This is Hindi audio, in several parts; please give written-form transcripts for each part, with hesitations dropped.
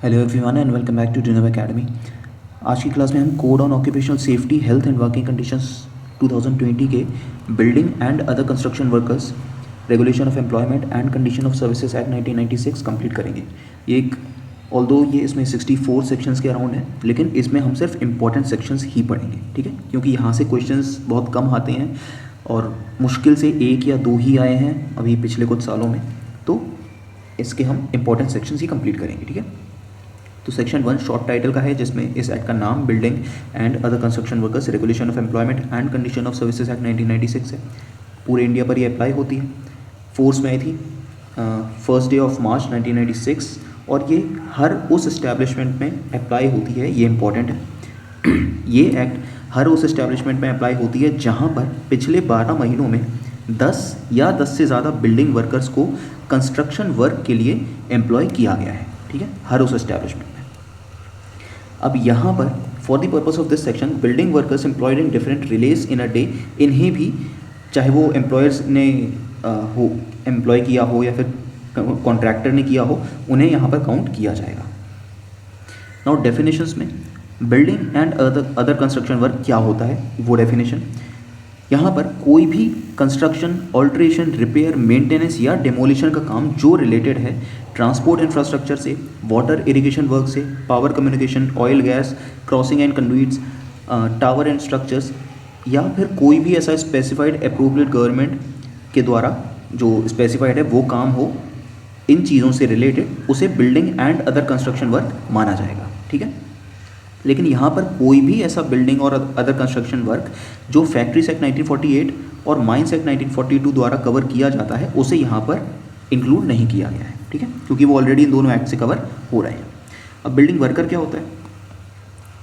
Hello everyone and welcome back to डिनव एकेडमी। आज की क्लास में हम code on occupational safety health and working conditions 2020 के building and other construction workers regulation of employment and condition of services act 1996 complete करेंगे। ये एक ऑल्दो ये इसमें 64 सेक्शंस के अराउंड है, लेकिन इसमें हम सिर्फ इंपॉर्टेंट सेक्शंस ही पढ़ेंगे, ठीक है, क्योंकि यहाँ से क्वेश्चंस बहुत कम आते हैं और मुश्किल से एक या दो ही आए हैं अभी पिछले कुछ सालों में, तो इसके हम इंपॉर्टेंट सेक्शंस ही कंप्लीट करेंगे, ठीक है। तो सेक्शन 1 शॉर्ट टाइटल का है, जिसमें इस एक्ट का नाम building and other construction workers regulation of employment and condition of services act 1996 है। पूरे इंडिया पर ये अप्लाई होती है। फोर्स में आई थी 1 डे ऑफ मार्च 1996 और ये हर उस इस्टेब्लिशमेंट में अप्लाई होती है। ये इंपॉर्टेंट है। ये एक्ट हर उस इस्टेब्लिशमेंट में अप्लाई होती है जहाँ पर पिछले 12 महीनों में 10 या 10 से ज़्यादा बिल्डिंग वर्कर्स को कंस्ट्रक्शन वर्क के लिए एम्प्लॉय किया गया है, ठीक है, हर उस इस्टेब्लिशमेंट में। अब यहाँ पर for the purpose of this section building workers employed in different release in a day, इन्हें भी चाहे वो एम्प्लॉयर्स ने हो एम्प्लॉय किया हो या फिर कॉन्ट्रैक्टर ने किया हो, उन्हें यहाँ पर काउंट किया जाएगा। नाउ डेफिनेशंस में building and other construction work क्या होता है, वो डेफिनेशन। यहाँ पर कोई भी कंस्ट्रक्शन, ऑल्ट्रेशन, रिपेयर, मेंटेनेंस या डेमोलिशन का काम जो रिलेटेड है ट्रांसपोर्ट इंफ्रास्ट्रक्चर से, वाटर इरिगेशन वर्क से, power communication, oil gas, crossing and conduits, tower and structures, या फिर कोई भी ऐसा स्पेसिफाइड अप्रोप्रिएट गवर्नमेंट के द्वारा जो स्पेसिफाइड है वो काम हो, इन चीज़ों से रिलेटेड, उसे building and other construction work माना जाएगा, ठीक है। लेकिन यहाँ पर कोई भी ऐसा बिल्डिंग और अदर कंस्ट्रक्शन वर्क जो फैक्ट्रीज एक्ट 1948 और माइंस एक्ट 1942 द्वारा कवर किया जाता है, उसे यहाँ पर इंक्लूड नहीं किया गया है, ठीक है, क्योंकि वो ऑलरेडी इन दोनों एक्ट से कवर हो रहे हैं। अब बिल्डिंग वर्कर क्या होता है?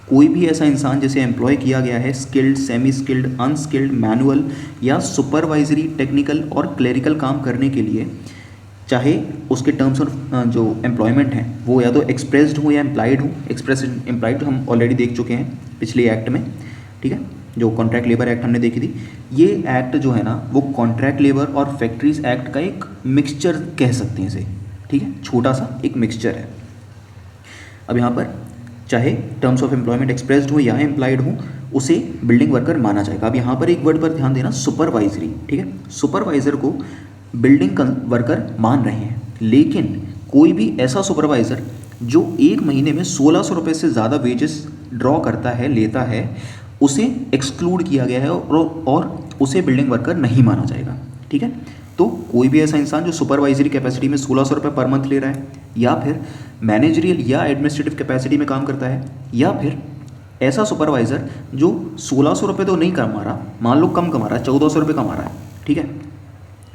कोई भी ऐसा इंसान जिसे एम्प्लॉय किया गया है skilled, semi skilled, unskilled, manual या सुपरवाइजरी, टेक्निकल और क्लेरिकल काम करने के लिए, चाहे उसके टर्म्स ऑफ जो एम्प्लॉयमेंट हैं वो या तो एक्सप्रेस्ड हो या एम्प्लाइड हो। एक्सप्रेस्ड एम्प्लाइड हम ऑलरेडी देख चुके हैं पिछले एक्ट में, ठीक है, जो कॉन्ट्रैक्ट लेबर एक्ट हमने देखी थी। ये एक्ट जो है ना, वो कॉन्ट्रैक्ट लेबर और फैक्ट्रीज एक्ट का एक मिक्सचर कह सकते हैं इसे, ठीक है, छोटा सा एक मिक्सचर है। अब यहाँ पर चाहे टर्म्स ऑफ एम्प्लॉयमेंट एक्सप्रेस्ड हो या एम्प्लाइड हो, उसे बिल्डिंग वर्कर माना जाएगा। अब यहाँ पर एक वर्ड पर ध्यान देना, सुपरवाइजरी, ठीक है। सुपरवाइजर को बिल्डिंग वर्कर मान रहे हैं, लेकिन कोई भी ऐसा सुपरवाइज़र जो एक महीने में 1600 रुपये से ज़्यादा वेजेस ड्रॉ करता है, लेता है, उसे एक्सक्लूड किया गया है और उसे बिल्डिंग वर्कर नहीं माना जाएगा, ठीक है। तो कोई भी ऐसा इंसान जो सुपरवाइजरी कैपेसिटी में 1600 रुपये पर मंथ ले रहा है, या फिर मैनेजरियल या एडमिनिस्ट्रेटिव कैपेसिटी में काम करता है, या फिर ऐसा सुपरवाइज़र जो 1600 रुपये तो नहीं कमा रहा, मान लो कम कमा रहा है, 1400 रुपये कमा रहा है, ठीक है,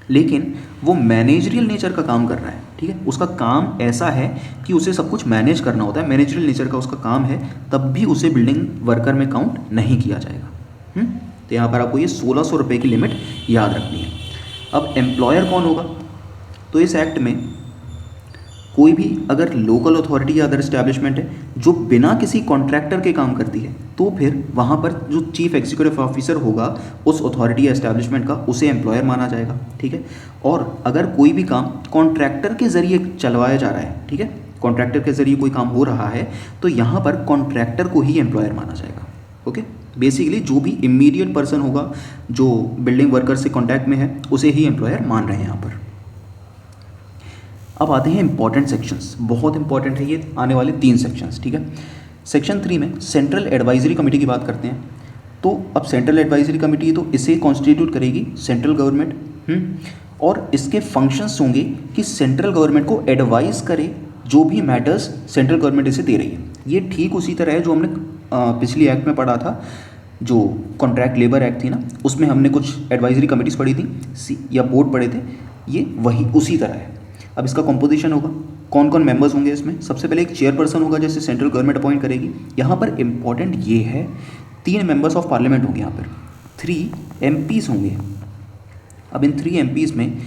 लेकिन वो मैनेजरियल नेचर का काम कर रहा है, ठीक है, उसका काम ऐसा है कि उसे सब कुछ मैनेज करना होता है, मैनेजरियल नेचर का उसका काम है, तब भी उसे बिल्डिंग वर्कर में काउंट नहीं किया जाएगा। तो यहाँ पर आपको ये 1600 रुपये की लिमिट याद रखनी है। अब एम्प्लॉयर कौन होगा? तो इस एक्ट में कोई भी अगर लोकल अथॉरिटी या अदर इस्टेब्लिशमेंट है जो बिना किसी कॉन्ट्रैक्टर के काम करती है, तो फिर वहाँ पर जो चीफ एग्जीक्यूटिव ऑफिसर होगा उस अथॉरिटी या एस्टैब्लिशमेंट का, उसे एम्प्लॉयर माना जाएगा, ठीक है। और अगर कोई भी काम कॉन्ट्रैक्टर के ज़रिए चलवाया जा रहा है, ठीक है, कॉन्ट्रैक्टर के ज़रिए कोई काम हो रहा है, तो यहाँ पर कॉन्ट्रैक्टर को ही एम्प्लॉयर माना जाएगा, ओके। बेसिकली जो भी इमीडिएट पर्सन होगा जो बिल्डिंग वर्कर से कॉन्टैक्ट में है, उसे ही एम्प्लॉयर मान रहे हैं यहाँ पर। अब आते हैं इंपॉर्टेंट सेक्शंस, बहुत इंपॉर्टेंट है ये आने वाले 3 सेक्शंस, ठीक है। सेक्शन 3 में सेंट्रल एडवाइजरी कमेटी की बात करते हैं। तो अब सेंट्रल एडवाइजरी कमेटी, तो इसे कॉन्स्टिट्यूट करेगी सेंट्रल गवर्नमेंट, और इसके फंक्शंस होंगे कि सेंट्रल गवर्नमेंट को एडवाइस करे जो भी मैटर्स सेंट्रल गवर्नमेंट इसे दे रही है। ये ठीक उसी तरह है जो हमने पिछली एक्ट में पढ़ा था, जो कॉन्ट्रैक्ट लेबर एक्ट थी ना, उसमें हमने कुछ एडवाइजरी कमेटीज़ पढ़ी थी या बोर्ड पढ़े थे, ये वही उसी तरह है। अब इसका कॉम्पोजिशन होगा, कौन कौन मेंबर्स होंगे इसमें? सबसे पहले एक चेयरपर्सन होगा जैसे सेंट्रल गवर्नमेंट अपॉइंट करेगी। यहाँ पर इंपॉर्टेंट ये है 3 मेंबर्स ऑफ पार्लियामेंट होंगे, यहाँ पर 3 MPs होंगे। अब इन 3 MPs में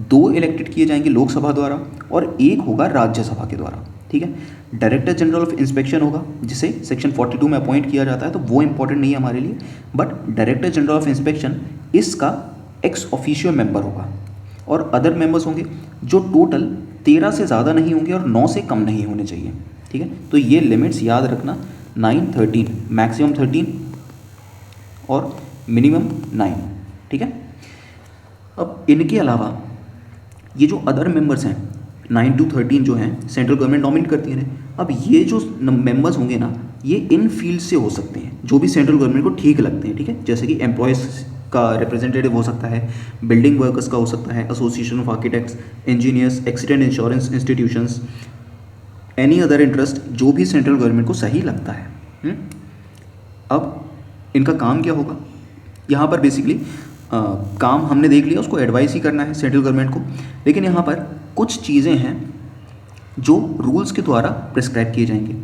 2 इलेक्टेड किए जाएंगे लोकसभा द्वारा और 1 होगा राज्यसभा के द्वारा, ठीक है। डायरेक्टर जनरल ऑफ इंस्पेक्शन होगा जिसे सेक्शन 42 में अपॉइंट किया जाता है, तो वो इंपॉर्टेंट नहीं है हमारे लिए, but director general of inspection इसका एक्स ऑफिशियो मेंबर होगा। और अदर मेंबर्स होंगे जो टोटल 13 से ज़्यादा नहीं होंगे और 9 से कम नहीं होने चाहिए, ठीक है। तो ये लिमिट्स याद रखना, 9, 13, मैक्सिमम 13 और मिनिमम 9, ठीक है। अब इनके अलावा ये जो अदर मेंबर्स हैं 9 to 13 जो हैं सेंट्रल गवर्नमेंट नॉमिनेट करती है। अब ये जो मेंबर्स होंगे ना, ये इन फील्ड से हो सकते हैं जो भी सेंट्रल गवर्नमेंट को ठीक लगते हैं, ठीक है। जैसे कि एम्प्लॉयज़ का रिप्रेजेंटेटिव हो सकता है, बिल्डिंग वर्कर्स का हो सकता है, association of architects, engineers, accident insurance institutions, any other interest जो भी सेंट्रल गवर्नमेंट को सही लगता है। अब इनका काम क्या होगा, यहाँ पर बेसिकली काम हमने देख लिया, उसको एडवाइस ही करना है सेंट्रल गवर्नमेंट को। लेकिन यहाँ पर कुछ चीज़ें हैं जो रूल्स के द्वारा प्रिस्क्राइब किए जाएंगे।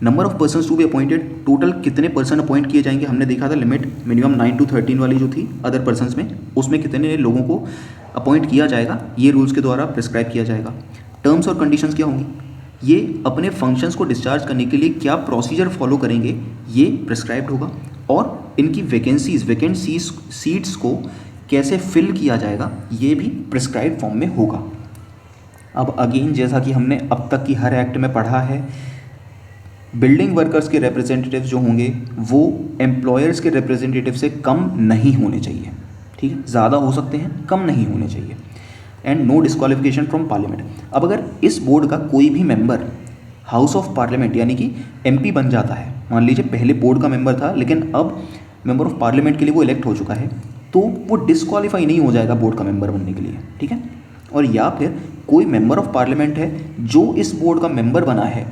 Number of persons to be appointed, total कितने पर्सन अपॉइंट किए जाएंगे, हमने देखा था लिमिट मिनिमम 9 to 13 वाली जो थी अदर पर्सन्स में, उसमें कितने लोगों को अपॉइंट किया जाएगा, ये रूल्स के द्वारा प्रिस्क्राइब किया जाएगा। टर्म्स और कंडीशंस क्या होंगी, ये अपने फंक्शंस को डिस्चार्ज करने के लिए क्या प्रोसीजर फॉलो करेंगे, ये प्रिस्क्राइब्ड होगा। और इनकी वैकेंट सीट्स को कैसे फिल किया जाएगा, ये भी प्रिस्क्राइब फॉर्म में होगा। अब अगेन जैसा कि हमने अब तक की हर एक्ट में पढ़ा है, बिल्डिंग वर्कर्स के रिप्रेजेंटेटिव जो होंगे वो एम्प्लॉयर्स के रिप्रेजेंटेटिव से कम नहीं होने चाहिए, ठीक है। ज़्यादा हो सकते हैं, कम नहीं होने चाहिए। And no disqualification from parliament. अब अगर इस बोर्ड का कोई भी मेंबर हाउस ऑफ पार्लियामेंट यानी कि एमपी बन जाता है, मान लीजिए पहले बोर्ड का मेंबर था लेकिन अब मेंबर ऑफ पार्लियामेंट के लिए वो इलेक्ट हो चुका है, तो वो डिस्क्वालीफाई नहीं हो जाएगा बोर्ड का मेंबर बनने के लिए, ठीक है। और या फिर कोई मेंबर ऑफ पार्लियामेंट है जो इस बोर्ड का मेंबर बना है,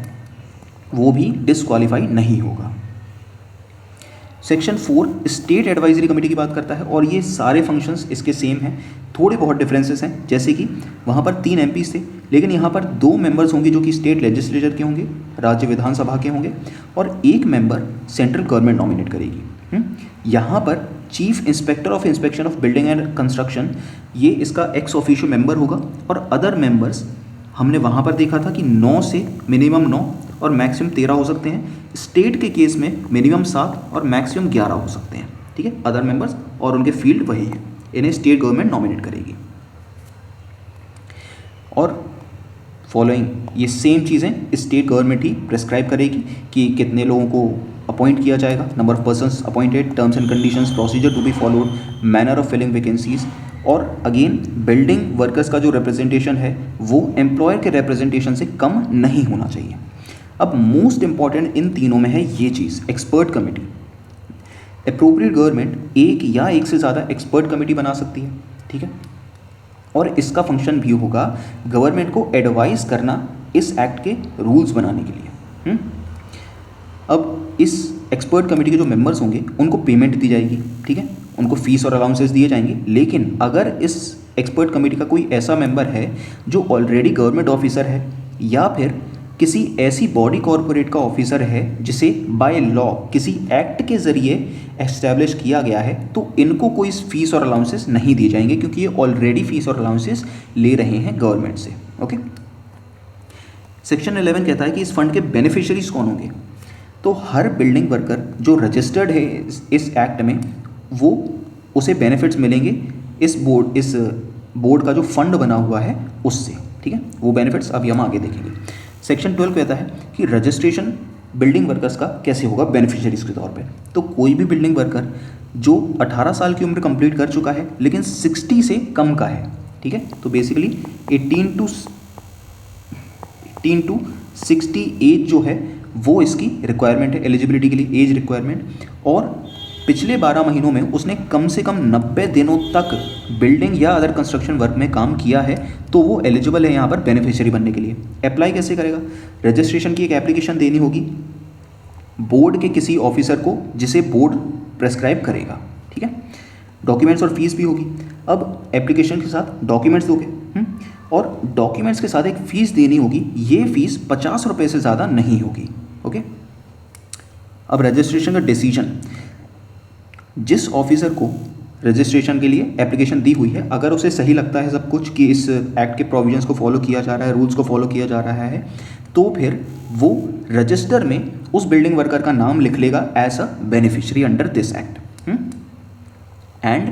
वो भी डिस्क्वालीफाई नहीं होगा। सेक्शन 4 स्टेट एडवाइजरी कमेटी की बात करता है और ये सारे फंक्शंस इसके सेम हैं, थोड़े बहुत डिफरेंसेस हैं। जैसे कि वहाँ पर 3 एमपीज़ थे, लेकिन यहाँ पर 2 मेंबर्स होंगे जो कि स्टेट लेजिस्लेचर के होंगे, राज्य विधानसभा के होंगे, और 1 मेंबर सेंट्रल गवर्नमेंट नॉमिनेट करेगी। यहाँ पर chief inspector of inspection of building and construction, ये इसका एक्स ऑफिशियो मेंबर होगा। और अदर मेंबर्स हमने वहाँ पर देखा था कि 9 से मिनिमम 9 और मैक्सिमम 13 हो सकते हैं। स्टेट के केस में मिनिमम 7 और मैक्सिमम 11 हो सकते हैं, ठीक है। अदर मेंबर्स और उनके फील्ड वही हैं, इन्हें स्टेट गवर्नमेंट नॉमिनेट करेगी। और फॉलोइंग ये सेम चीज़ें स्टेट गवर्नमेंट ही प्रेस्क्राइब करेगी कि कितने लोगों को अपॉइंट किया जाएगा, number of persons appointed, terms and conditions, procedure to be followed, manner of filling vacancies. और अगेन बिल्डिंग वर्कर्स का जो रिप्रेजेंटेशन है वो एम्प्लॉयर के रिप्रेजेंटेशन से कम नहीं होना चाहिए। अब मोस्ट इंपॉर्टेंट इन तीनों में है ये चीज़, एक्सपर्ट कमेटी। अप्रोप्रिएट गवर्नमेंट एक या एक से ज़्यादा एक्सपर्ट कमेटी बना सकती है, ठीक है। और इसका फंक्शन भी होगा गवर्नमेंट को एडवाइस करना इस एक्ट के रूल्स बनाने के लिए। अब इस एक्सपर्ट कमेटी के जो मेंबर्स होंगे उनको पेमेंट दी जाएगी, ठीक है, उनको फीस और अलाउंसेस दिए जाएंगे। लेकिन अगर इस एक्सपर्ट कमेटी का कोई ऐसा मेंबर है जो ऑलरेडी गवर्नमेंट ऑफिसर है या फिर किसी ऐसी बॉडी कॉरपोरेट का ऑफिसर है जिसे बाय लॉ किसी एक्ट के ज़रिए एस्टैब्लिश किया गया है, तो इनको कोई फीस और अलाउंसेस नहीं दिए जाएंगे क्योंकि ये ऑलरेडी फीस और अलाउंसेस ले रहे हैं गवर्नमेंट से। ओके। सेक्शन 11 कहता है कि इस फंड के बेनिफिशियरीज कौन होंगे। तो हर बिल्डिंग वर्कर जो रजिस्टर्ड है इस एक्ट में, वो उसे बेनिफिट्स मिलेंगे इस बोर्ड का जो फंड बना हुआ है उससे, ठीक है। वो बेनिफिट्स अभी हम आगे देखेंगे। सेक्शन 12 कहता है कि रजिस्ट्रेशन बिल्डिंग वर्कर्स का कैसे होगा बेनिफिशियरीज के तौर पे। तो कोई भी बिल्डिंग वर्कर जो 18 साल की उम्र कंप्लीट कर चुका है लेकिन 60 से कम का है, ठीक है, तो बेसिकली 18 to 60 एज जो है वो इसकी रिक्वायरमेंट है एलिजिबिलिटी के लिए, एज रिक्वायरमेंट। और पिछले 12 महीनों में उसने कम से कम 90 दिनों तक बिल्डिंग या अदर कंस्ट्रक्शन वर्क में काम किया है, तो वो एलिजिबल है यहाँ पर बेनिफिशियरी बनने के लिए। अप्लाई कैसे करेगा, रजिस्ट्रेशन की एक एप्लीकेशन देनी होगी बोर्ड के किसी ऑफिसर को जिसे बोर्ड प्रेस्क्राइब करेगा, ठीक है। डॉक्यूमेंट्स और फीस भी होगी। अब एप्लीकेशन के साथ डॉक्यूमेंट्स दोगे और डॉक्यूमेंट्स के साथ एक फ़ीस देनी होगी। ये फ़ीस 50 रुपये से ज़्यादा नहीं होगी। ओके। अब रजिस्ट्रेशन का डिसीजन, जिस ऑफिसर को रजिस्ट्रेशन के लिए एप्लीकेशन दी हुई है, अगर उसे सही लगता है सब कुछ कि इस एक्ट के प्रोविजंस को फॉलो किया जा रहा है, रूल्स को फॉलो किया जा रहा है, तो फिर वो रजिस्टर में उस बिल्डिंग वर्कर का नाम लिख लेगा as a beneficiary under this act. And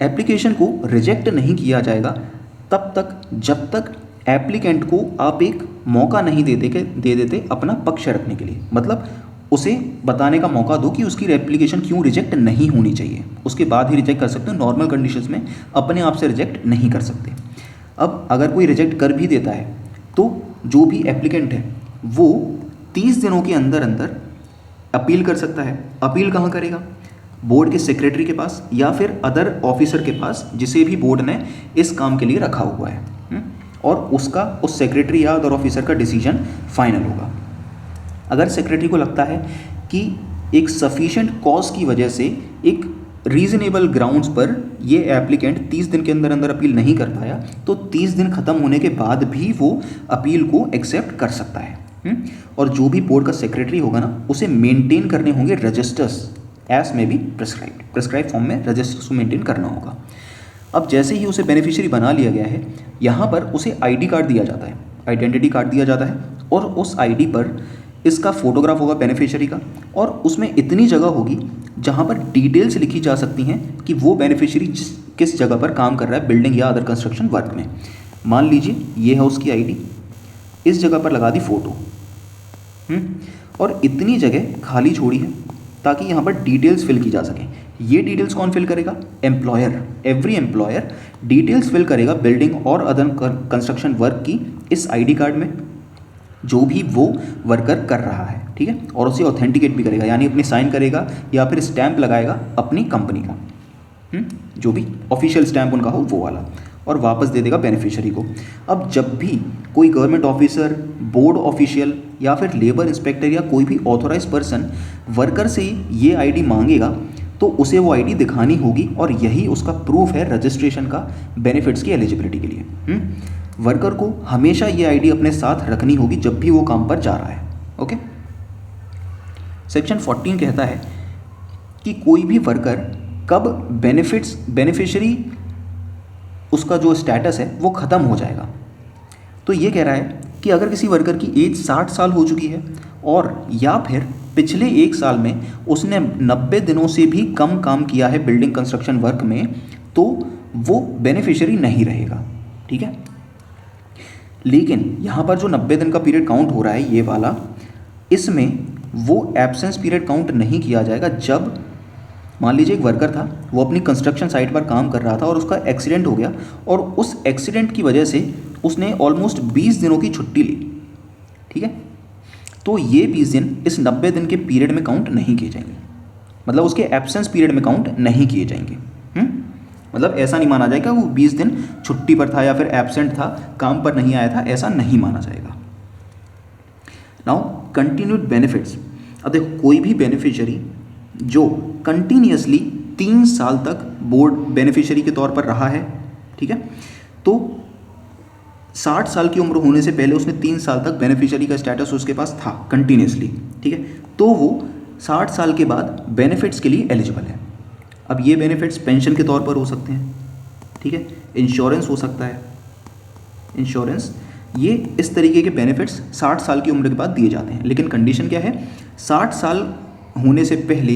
application को रिजेक्ट नहीं किया जाएगा तब तक जब तक एप्लीकेंट को आप एक मौका नहीं दे देते अपना पक्ष रखने के लिए। मतलब उसे बताने का मौका दो कि उसकी एप्लीकेशन क्यों रिजेक्ट नहीं होनी चाहिए, उसके बाद ही रिजेक्ट कर सकते हो। नॉर्मल कंडीशंस में अपने आप से रिजेक्ट नहीं कर सकते। अब अगर कोई रिजेक्ट कर भी देता है तो जो भी एप्लीकेंट है वो 30 दिनों के अंदर अंदर अपील कर सकता है। अपील कहाँ करेगा? बोर्ड के सेक्रेटरी के पास या फिर अदर ऑफिसर के पास जिसे भी बोर्ड ने इस काम के लिए रखा हुआ है। और उसका उस सेक्रेटरी या अदर ऑफिसर का डिसीजन फाइनल होगा। अगर सेक्रेटरी को लगता है कि एक सफिशिएंट कॉज की वजह से, एक रीजनेबल ग्राउंड्स पर ये एप्लीकेंट 30 दिन के अंदर अंदर अपील नहीं कर पाया, तो 30 दिन खत्म होने के बाद भी वो अपील को एक्सेप्ट कर सकता है। और जो भी बोर्ड का सेक्रेटरी होगा ना, उसे मेंटेन करने होंगे रजिस्टर्स एज में भी प्रिस्क्राइब फॉर्म में रजिस्टर्स को मेंटेन करना होगा। अब जैसे ही उसे बेनिफिशियरी बना लिया गया है, यहाँ पर उसे आईडी कार्ड दिया जाता है, आइडेंटिटी कार्ड दिया जाता है, और उस आईडी पर इसका फोटोग्राफ होगा बेनिफिशियरी का, और उसमें इतनी जगह होगी जहाँ पर डिटेल्स लिखी जा सकती हैं कि वो बेनिफिशियरी किस जगह पर काम कर रहा है बिल्डिंग या अदर कंस्ट्रक्शन वर्क में। मान लीजिए ये है उसकी आईडी, इस जगह पर लगा दी फ़ोटो, और इतनी जगह खाली छोड़ी है ताकि यहाँ पर डिटेल्स फिल की जा सकें। ये डिटेल्स कौन फिल करेगा? Employer. Every employer details fill करेगा बिल्डिंग और अदर कंस्ट्रक्शन वर्क की इस आईडी कार्ड में, जो भी वो वर्कर कर रहा है, ठीक है। और उसे ऑथेंटिकेट भी करेगा, यानी अपनी साइन करेगा या फिर स्टैंप लगाएगा अपनी कंपनी का, जो भी ऑफिशियल स्टैंप उनका हो वो वाला, और वापस दे देगा बेनिफिशियरी को। अब जब भी कोई गवर्नमेंट ऑफिसर, बोर्ड ऑफिशियल या फिर लेबर इंस्पेक्टर या कोई भी ऑथोराइज पर्सन वर्कर से ये आईडी मांगेगा, तो उसे वो आईडी दिखानी होगी, और यही उसका प्रूफ है रजिस्ट्रेशन का बेनिफिट्स की एलिजिबिलिटी के लिए। वर्कर को हमेशा ये आईडी अपने साथ रखनी होगी जब भी वो काम पर जा रहा है। ओके। सेक्शन 14 कहता है कि कोई भी वर्कर कब बेनिफिशियरी उसका जो स्टेटस है वो ख़त्म हो जाएगा। तो ये कह रहा है कि अगर किसी वर्कर की एज 60 साल हो चुकी है और या फिर पिछले 1 साल में उसने 90 दिनों से भी कम काम किया है बिल्डिंग कंस्ट्रक्शन वर्क में, तो वो बेनिफिशियरी नहीं रहेगा, ठीक है। लेकिन यहाँ पर जो 90 दिन का पीरियड काउंट हो रहा है ये वाला, इसमें वो एब्सेंस पीरियड काउंट नहीं किया जाएगा। जब मान लीजिए एक वर्कर था, वो अपनी कंस्ट्रक्शन साइट पर काम कर रहा था और उसका एक्सीडेंट हो गया, और उस एक्सीडेंट की वजह से उसने ऑलमोस्ट 20 दिनों की छुट्टी ली, ठीक है। तो ये 20 दिन इस 90 दिन के पीरियड में काउंट नहीं किए जाएंगे, मतलब उसके एब्सेंस पीरियड में काउंट नहीं किए जाएंगे। मतलब ऐसा नहीं माना जाएगा वो 20 दिन छुट्टी पर था या फिर एब्सेंट था, काम पर नहीं आया था, ऐसा नहीं माना जाएगा। Now continued benefits. अब देखो, कोई भी बेनिफिशियरी जो कंटिन्यूसली 3 साल तक बोर्ड बेनिफिशियरी के तौर पर रहा है, ठीक है, तो 60 साल की उम्र होने से पहले उसने 3 साल तक बेनिफिशियरी का स्टेटस उसके पास था कंटिन्यूसली, ठीक है, तो वो 60 साल के बाद बेनिफिट्स के लिए एलिजिबल है। अब ये बेनिफिट्स पेंशन के तौर पर हो सकते हैं, ठीक है, इंश्योरेंस हो सकता है, इंश्योरेंस, ये इस तरीके के बेनिफिट्स 60 साल की उम्र के बाद दिए जाते हैं। लेकिन कंडीशन क्या है? 60 साल होने से पहले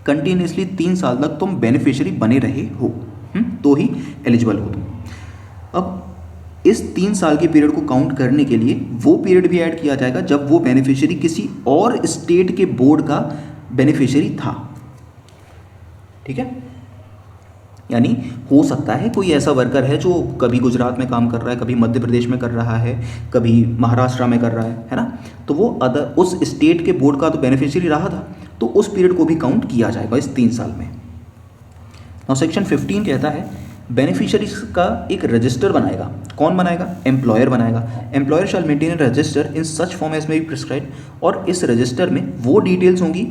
कंटिन्यूसली 3 साल तक तुम बेनिफिशियरी बने रहे हो, तो ही एलिजिबल हो तुम। अब इस 3 साल के पीरियड को काउंट करने के लिए वो पीरियड भी ऐड किया जाएगा जब वो बेनिफिशियरी किसी और स्टेट के बोर्ड का बेनिफिशियरी था, ठीक है। यानी हो सकता है कोई ऐसा वर्कर है जो कभी गुजरात में काम कर रहा है, कभी मध्य प्रदेश में कर रहा है, कभी महाराष्ट्र में कर रहा है ना, तो वो अदर उस स्टेट के बोर्ड का तो बेनिफिशियरी रहा था, तो उस पीरियड को भी काउंट किया जाएगा इस 3 साल में। नाउ सेक्शन 15 कहता है बेनिफिशियरीज का एक रजिस्टर बनाएगा। कौन बनाएगा? एम्प्लॉयर बनाएगा। Employer shall maintain a register in such form as may be prescribed, और इस रजिस्टर में वो डिटेल्स होंगी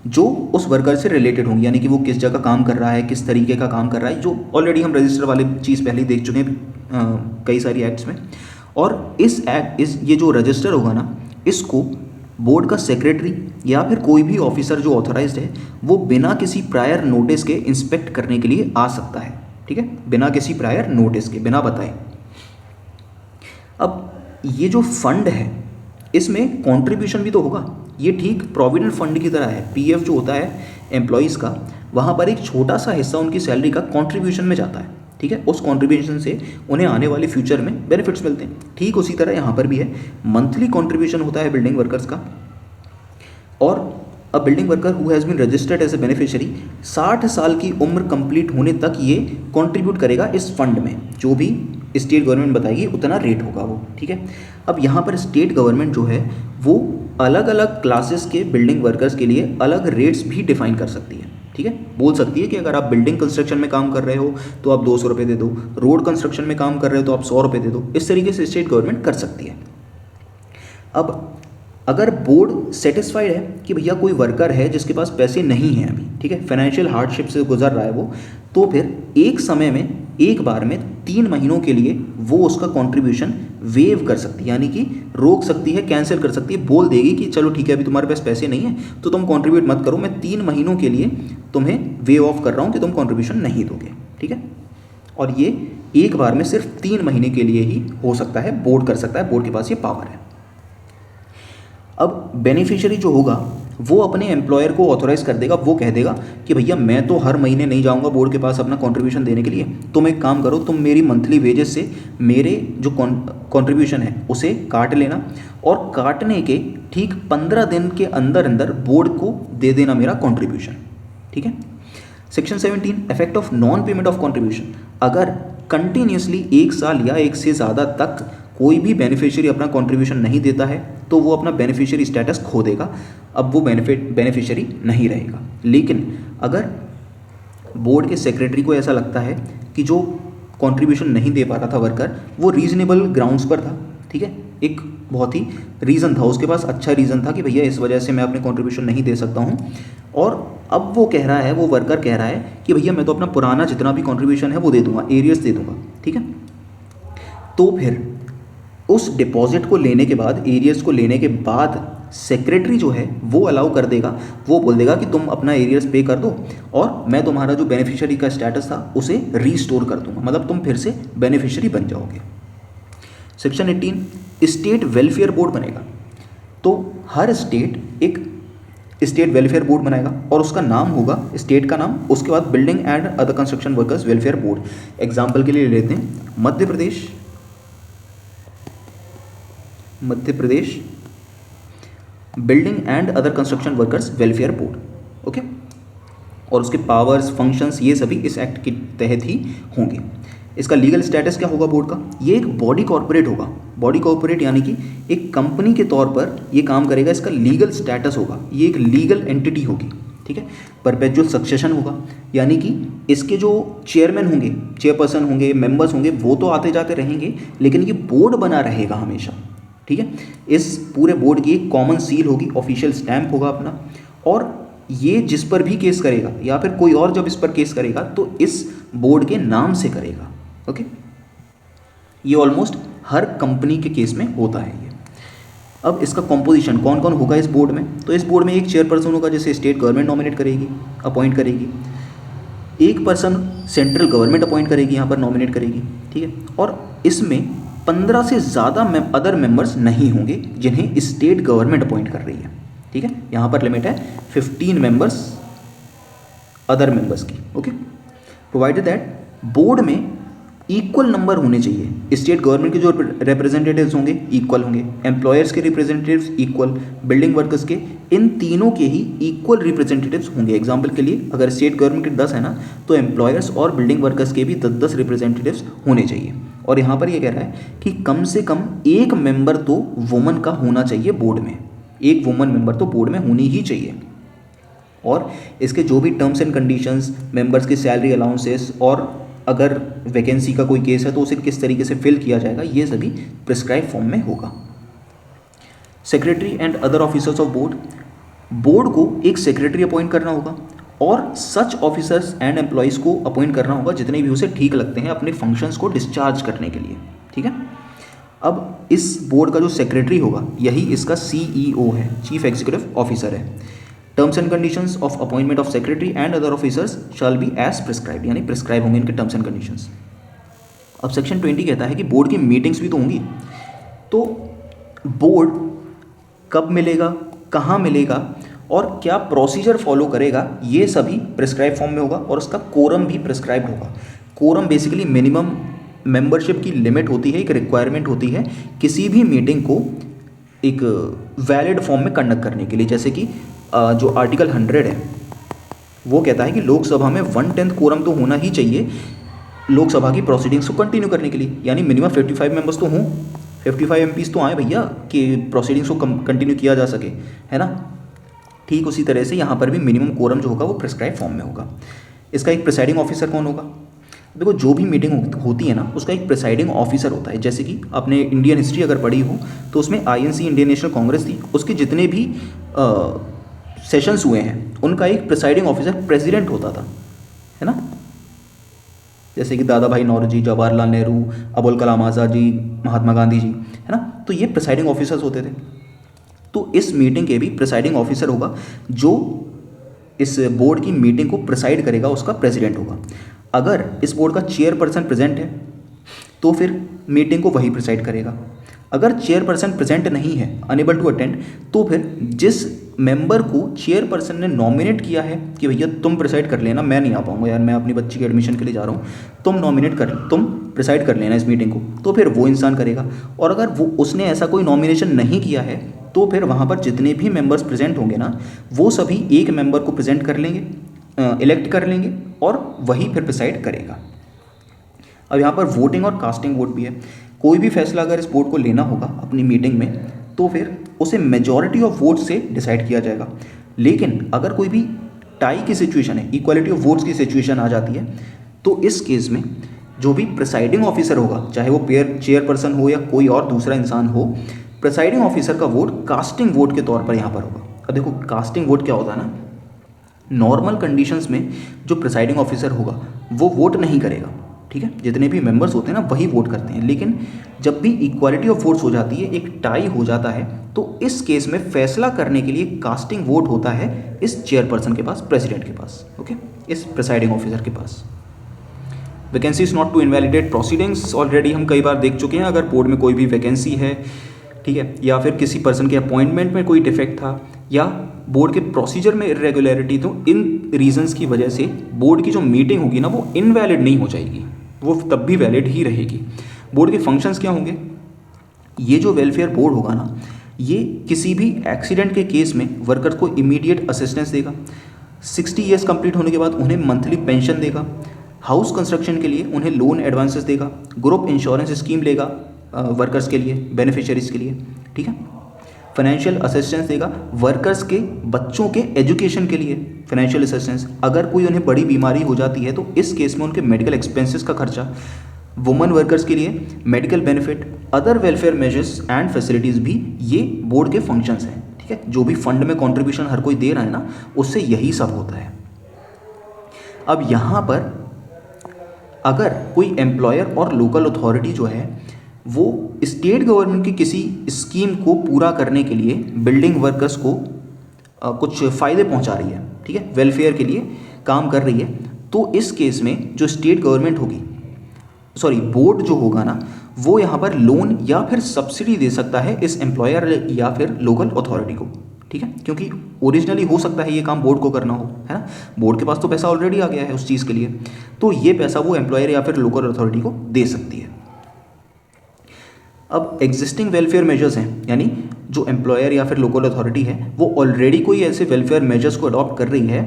जो उस वर्कर से रिलेटेड होंगी, यानी कि वो किस जगह काम कर रहा है, किस तरीके का काम कर रहा है, जो ऑलरेडी हम रजिस्टर वाले चीज़ पहले ही देख चुके हैं कई सारी एक्ट्स में। और ये जो रजिस्टर होगा ना, इसको बोर्ड का सेक्रेटरी या फिर कोई भी ऑफिसर जो ऑथराइज्ड है वो बिना किसी प्रायर नोटिस के इंस्पेक्ट करने के लिए आ सकता है, ठीक है, बिना किसी प्रायर नोटिस के, बिना बताए। अब ये जो फंड है इसमें कंट्रीब्यूशन भी तो होगा। ये ठीक प्रोविडेंट फंड की तरह है। पीएफ जो होता है एम्प्लॉयज़ का, वहाँ पर एक छोटा सा हिस्सा उनकी सैलरी का कंट्रीब्यूशन में जाता है, ठीक है, उस कंट्रीब्यूशन से उन्हें आने वाले फ्यूचर में बेनिफिट्स मिलते हैं। ठीक उसी तरह यहाँ पर भी है, मंथली कंट्रीब्यूशन होता है बिल्डिंग वर्कर्स का, और a building worker who has been registered as a beneficiary 60 साल की उम्र कंप्लीट होने तक ये कंट्रीब्यूट करेगा इस फंड में, जो भी स्टेट गवर्नमेंट बताएगी उतना रेट होगा वो, ठीक है। अब यहाँ पर स्टेट गवर्नमेंट जो है वो अलग अलग क्लासेस के बिल्डिंग वर्कर्स के लिए अलग रेट्स भी डिफाइन कर सकती है, ठीक है। बोल सकती है कि अगर आप बिल्डिंग कंस्ट्रक्शन में काम कर रहे हो तो आप 200 रुपये दे दो, रोड कंस्ट्रक्शन में काम कर रहे हो तो आप 100 रुपये दे दो, इस तरीके से स्टेट गवर्नमेंट कर सकती है। अब अगर बोर्ड सेटिस्फाइड है कि भैया कोई वर्कर है जिसके पास पैसे नहीं हैं अभी, ठीक है, फाइनेंशियल हार्डशिप से गुजर रहा है वो, तो फिर एक समय में एक बार में 3 महीनों के लिए वो उसका कंट्रीब्यूशन वेव कर सकती है, यानी कि रोक सकती है, कैंसिल कर सकती है, बोल देगी कि चलो ठीक है अभी तुम्हारे पास पैसे नहीं है तो तुम कंट्रीब्यूट मत करो, मैं 3 महीनों के लिए तुम्हें वेव ऑफ कर रहा हूँ कि तुम कंट्रीब्यूशन नहीं दोगे, ठीक है। और ये एक बार में सिर्फ 3 महीने के लिए ही हो सकता है, बोर्ड कर सकता है, बोर्ड के पास ये पावर है। अब बेनिफिशियरी जो होगा वो अपने एम्प्लॉयर को ऑथोराइज कर देगा, वो कह देगा कि भैया मैं तो हर महीने नहीं जाऊंगा बोर्ड के पास अपना कंट्रीब्यूशन देने के लिए, तुम एक काम करो, तुम मेरी मंथली वेजेस से मेरे जो कंट्रीब्यूशन है उसे काट लेना, और काटने के ठीक 15 दिन के अंदर अंदर बोर्ड को दे देना मेरा कंट्रीब्यूशन, ठीक है। Section 17 effect of non payment of contribution, अगर कंटिन्यूसली 1 साल या 1 से ज़्यादा तक कोई भी बेनिफिशियरी अपना कंट्रीब्यूशन नहीं देता है तो वो अपना बेनिफिशियरी स्टेटस खो देगा, अब वो बेनिफिशियरी नहीं रहेगा। लेकिन अगर बोर्ड के सेक्रेटरी को ऐसा लगता है कि जो कंट्रीब्यूशन नहीं दे पा रहा था वर्कर वो रीजनेबल ग्राउंड्स पर था, ठीक है, एक बहुत ही रीज़न था उसके पास, अच्छा रीज़न था कि भैया इस वजह से मैं अपने कंट्रीब्यूशन नहीं दे सकता हूँ, और अब वो कह रहा है, वो वर्कर कह रहा है कि भैया मैं तो अपना पुराना जितना भी कंट्रीब्यूशन है वो दे दूंगा, एरियर्स दे दूंगा, ठीक है। तो फिर उस डिपॉजिट को लेने के बाद, एरियर्स को लेने के बाद सेक्रेटरी जो है वो अलाउ कर देगा, वो बोल देगा कि तुम अपना एरियर्स पे कर दो और मैं तुम्हारा जो बेनिफिशियरी का स्टेटस था उसे रीस्टोर कर दूंगा, मतलब तुम फिर से बेनिफिशियरी बन जाओगे। सेक्शन 18 स्टेट वेलफेयर बोर्ड बनेगा, तो हर स्टेट एक स्टेट वेलफेयर बोर्ड बनाएगा और उसका नाम होगा स्टेट का नाम, उसके बाद building and other construction workers welfare board. Example के लिए लेते हैं Madhya Pradesh building and other construction workers welfare board, okay. और उसके पावर्स, फंक्शंस ये सभी इस एक्ट के तहत ही होंगे। इसका लीगल स्टेटस क्या होगा बोर्ड का? ये एक बॉडी कॉर्पोरेट होगा, बॉडी कॉर्पोरेट यानी कि एक कंपनी के तौर पर ये काम करेगा, इसका लीगल स्टेटस होगा, ये एक लीगल एंटिटी होगी, ठीक है। परपेचुअल सक्सेशन होगा, यानी कि इसके जो चेयरमैन होंगे, चेयरपर्सन होंगे, मेंबर्स होंगे, वो तो आते जाते रहेंगे लेकिन ये बोर्ड बना रहेगा हमेशा, ठीक है। इस पूरे बोर्ड की एक कॉमन सील होगी, ऑफिशियल स्टैंप होगा अपना, और ये जिस पर भी केस करेगा या फिर कोई और जब इस पर केस करेगा तो इस बोर्ड के नाम से करेगा, ओके। ये ऑलमोस्ट हर कंपनी के केस में होता है ये। अब इसका कॉम्पोजिशन कौन कौन होगा इस बोर्ड में? तो इस बोर्ड में एक चेयरपर्सन होगा जिसे स्टेट गवर्नमेंट नॉमिनेट करेगी, अपॉइंट करेगी, एक पर्सन सेंट्रल गवर्नमेंट अपॉइंट करेगी, यहाँ पर नॉमिनेट करेगी, ठीक है। और इसमें 15 से ज़्यादा अदर मेंबर्स नहीं होंगे जिन्हें स्टेट गवर्नमेंट अपॉइंट कर रही है, ठीक है। यहाँ पर लिमिट है 15 मेंबर्स अदर मेंबर्स की, ओके। प्रोवाइडेड दैट बोर्ड में इक्वल नंबर होने चाहिए, स्टेट गवर्नमेंट के जो रिप्रेजेंटेटिव्स होंगे इक्वल होंगे, एम्प्लॉयर्स के रिप्रेजेंटेटिव्स इक्वल, बिल्डिंग वर्कर्स के, इन तीनों के ही इक्वल रिप्रेजेंटेटिव्स होंगे। एग्जांपल के लिए अगर स्टेट गवर्नमेंट के 10 है ना, तो एम्प्लॉयर्स और बिल्डिंग वर्कर्स के भी 10-10 रिप्रेजेंटेटिव्स होने चाहिए। और यहाँ पर ये कह रहा है कि कम से कम एक मेंबर तो वुमन का होना चाहिए बोर्ड में, एक वुमन मेंबर तो बोर्ड में होनी ही चाहिए। और इसके जो भी टर्म्स एंड कंडीशंस, मेंबर्स की सैलरी अलाउंसेस, और अगर वैकेंसी का कोई केस है तो उसे किस तरीके से फिल किया जाएगा, ये सभी प्रिस्क्राइब फॉर्म में होगा। Secretary and other officers of board, board को एक सेक्रेटरी अपॉइंट करना होगा और सच ऑफिसर्स एंड एम्प्लॉयज़ को अपॉइंट करना होगा जितने भी उसे ठीक लगते हैं अपने फंक्शंस को डिस्चार्ज करने के लिए, ठीक है। अब इस बोर्ड का जो सेक्रेटरी होगा यही इसका CEO है, चीफ एग्जीक्यूटिव ऑफिसर है। Terms and conditions of appointment of secretary and other officers shall be as prescribed, यानी प्रिस्क्राइब होंगे इनके टर्म्स एंड कंडीशंस। अब सेक्शन 20 कहता है कि बोर्ड की मीटिंग्स भी तो होंगी, तो बोर्ड कब मिलेगा, कहाँ मिलेगा और क्या प्रोसीजर फॉलो करेगा, ये सभी प्रिस्क्राइब फॉर्म में होगा और उसका कोरम भी प्रिस्क्राइब्ड होगा। कोरम बेसिकली मिनिमम मेंबरशिप की लिमिट होती है, एक रिक्वायरमेंट होती है किसी भी मीटिंग को एक वैलिड फॉर्म में कंडक्ट करने के लिए। जैसे कि जो आर्टिकल 100 है वो कहता है कि लोकसभा में 1/10 कोरम तो होना ही चाहिए लोकसभा की प्रोसीडिंग्स को कंटिन्यू करने के लिए, यानी मिनिमम 55 मेंबर्स तो हों, 55 एमपीज़ तो आए भैया कि प्रोसीडिंग्स को कंटिन्यू किया जा सके, है ना। ठीक उसी तरह से यहाँ पर भी मिनिमम कोरम जो होगा वो प्रिस्क्राइब फॉर्म में होगा। इसका एक प्रिसाइडिंग ऑफिसर कौन होगा? देखो जो भी मीटिंग होती है ना उसका एक प्रिसाइडिंग ऑफिसर होता है। जैसे कि आपने इंडियन हिस्ट्री अगर पढ़ी हो तो उसमें आईएनसी इंडियन नेशनल कांग्रेस थी, उसके जितने भी सेशंस हुए हैं उनका एक प्रिसाइडिंग ऑफिसर प्रेसिडेंट होता था, है ना। जैसे कि दादा भाई नौरोजी, जवाहरलाल नेहरू, अबुल कलाम आज़ाद जी, महात्मा गांधी जी, है ना। तो ये प्रिसाइडिंग ऑफिसर्स होते थे। तो इस मीटिंग के भी प्रिसाइडिंग ऑफिसर होगा, जो इस बोर्ड की मीटिंग को प्रिसाइड करेगा उसका प्रेसिडेंट होगा। अगर इस बोर्ड का चेयरपर्सन प्रेजेंट है तो फिर मीटिंग को वही प्रिसाइड करेगा। अगर चेयरपर्सन प्रेजेंट नहीं है, अनेबल टू अटेंड, तो फिर जिस मेंबर को चेयरपर्सन ने नॉमिनेट किया है कि भैया तुम प्रिसाइड कर लेना, मैं नहीं आ पाऊंगा यार, मैं अपनी बच्ची के एडमिशन के लिए जा रहा हूँ, तुम प्रिसाइड कर लेना इस मीटिंग को, तो फिर वो इंसान करेगा। और अगर वो उसने ऐसा कोई नॉमिनेशन नहीं किया है तो फिर वहाँ पर जितने भी मेंबर्स प्रेजेंट होंगे ना वो सभी एक मेंबर को प्रेजेंट कर लेंगे, इलेक्ट कर लेंगे और वही फिर प्रिसाइड करेगा। अब यहाँ पर वोटिंग और कास्टिंग वोट भी है। कोई भी फैसला अगर इस बोर्ड को लेना होगा अपनी मीटिंग में तो फिर उसे मेजॉरिटी ऑफ वोट से डिसाइड किया जाएगा। लेकिन अगर कोई भी टाई की सिचुएशन है, इक्वालिटी ऑफ वोट्स की सिचुएशन आ जाती है, तो इस केस में जो भी प्रिसाइडिंग ऑफिसर होगा, चाहे वो चेयरपर्सन हो या कोई और दूसरा इंसान हो, प्रिसाइडिंग ऑफिसर का वोट कास्टिंग वोट के तौर पर यहाँ पर होगा। अब देखो कास्टिंग वोट क्या होता है ना, नॉर्मल कंडीशंस में जो प्रिसाइडिंग ऑफिसर होगा वो वोट नहीं करेगा, ठीक है, जितने भी मेंबर्स होते हैं ना वही वोट करते हैं। लेकिन जब भी इक्वालिटी ऑफ वोट्स हो जाती है, एक टाई हो जाता है, तो इस केस में फैसला करने के लिए कास्टिंग वोट होता है इस चेयरपर्सन के पास, प्रेसिडेंट के पास, ओके, इस प्रिसाइडिंग ऑफिसर के पास। Vacancy is not to invalidate proceedings, already हम कई बार देख चुके हैं। अगर बोर्ड में कोई भी वैकेंसी है, ठीक है, या फिर किसी पर्सन के अपॉइंटमेंट में कोई डिफेक्ट था या बोर्ड के प्रोसीजर में इरेगुलरिटी, तो इन रीजंस की वजह से बोर्ड की जो मीटिंग होगी ना वो इनवैलिड नहीं हो जाएगी, वो तब भी वैलिड ही रहेगी। बोर्ड के फंक्शंस क्या होंगे? ये जो वेलफेयर बोर्ड होगा ना, ये किसी भी एक्सीडेंट के केस में वर्कर्स को इमीडिएट असिस्टेंस देगा, 60 ईयर्स कंप्लीट होने के बाद उन्हें मंथली पेंशन देगा, हाउस कंस्ट्रक्शन के लिए उन्हें लोन एडवांसेस देगा, ग्रुप इंश्योरेंस स्कीम लेगा वर्कर्स के लिए, बेनिफिशियरीज के लिए, ठीक है, फाइनेंशियल असिस्टेंस देगा वर्कर्स के बच्चों के एजुकेशन के लिए, फाइनेंशियल असिस्टेंस। अगर कोई उन्हें बड़ी बीमारी हो जाती है तो इस केस में उनके मेडिकल एक्सपेंसेस का खर्चा, वुमेन वर्कर्स के लिए medical benefit, other welfare measures and facilities भी ये बोर्ड के फंक्शंस हैं, ठीक है। जो भी फंड में कंट्रीब्यूशन हर कोई दे रहा है ना, उससे यही सब होता है। अब यहाँ पर अगर कोई एम्प्लॉयर और लोकल अथॉरिटी जो है वो स्टेट गवर्नमेंट की किसी स्कीम को पूरा करने के लिए बिल्डिंग वर्कर्स को कुछ फ़ायदे पहुंचा रही है, ठीक है, वेलफेयर के लिए काम कर रही है, तो इस केस में जो स्टेट गवर्नमेंट होगी, सॉरी बोर्ड जो होगा ना, वो यहाँ पर लोन या फिर सब्सिडी दे सकता है इस एम्प्लॉयर या फिर लोकल अथॉरिटी को, ठीक है, क्योंकि ओरिजिनली हो सकता है ये काम बोर्ड को करना हो, है ना, बोर्ड के पास तो पैसा ऑलरेडी आ गया है उस चीज़ के लिए, तो ये पैसा वो एम्प्लॉयर या फिर लोकल अथॉरिटी को दे सकती है। अब एग्जिस्टिंग वेलफेयर मेजर्स हैं, यानी जो एम्प्लॉयर या फिर लोकल अथॉरिटी है वो ऑलरेडी कोई ऐसे वेलफेयर मेजर्स को अडॉप्ट कर रही है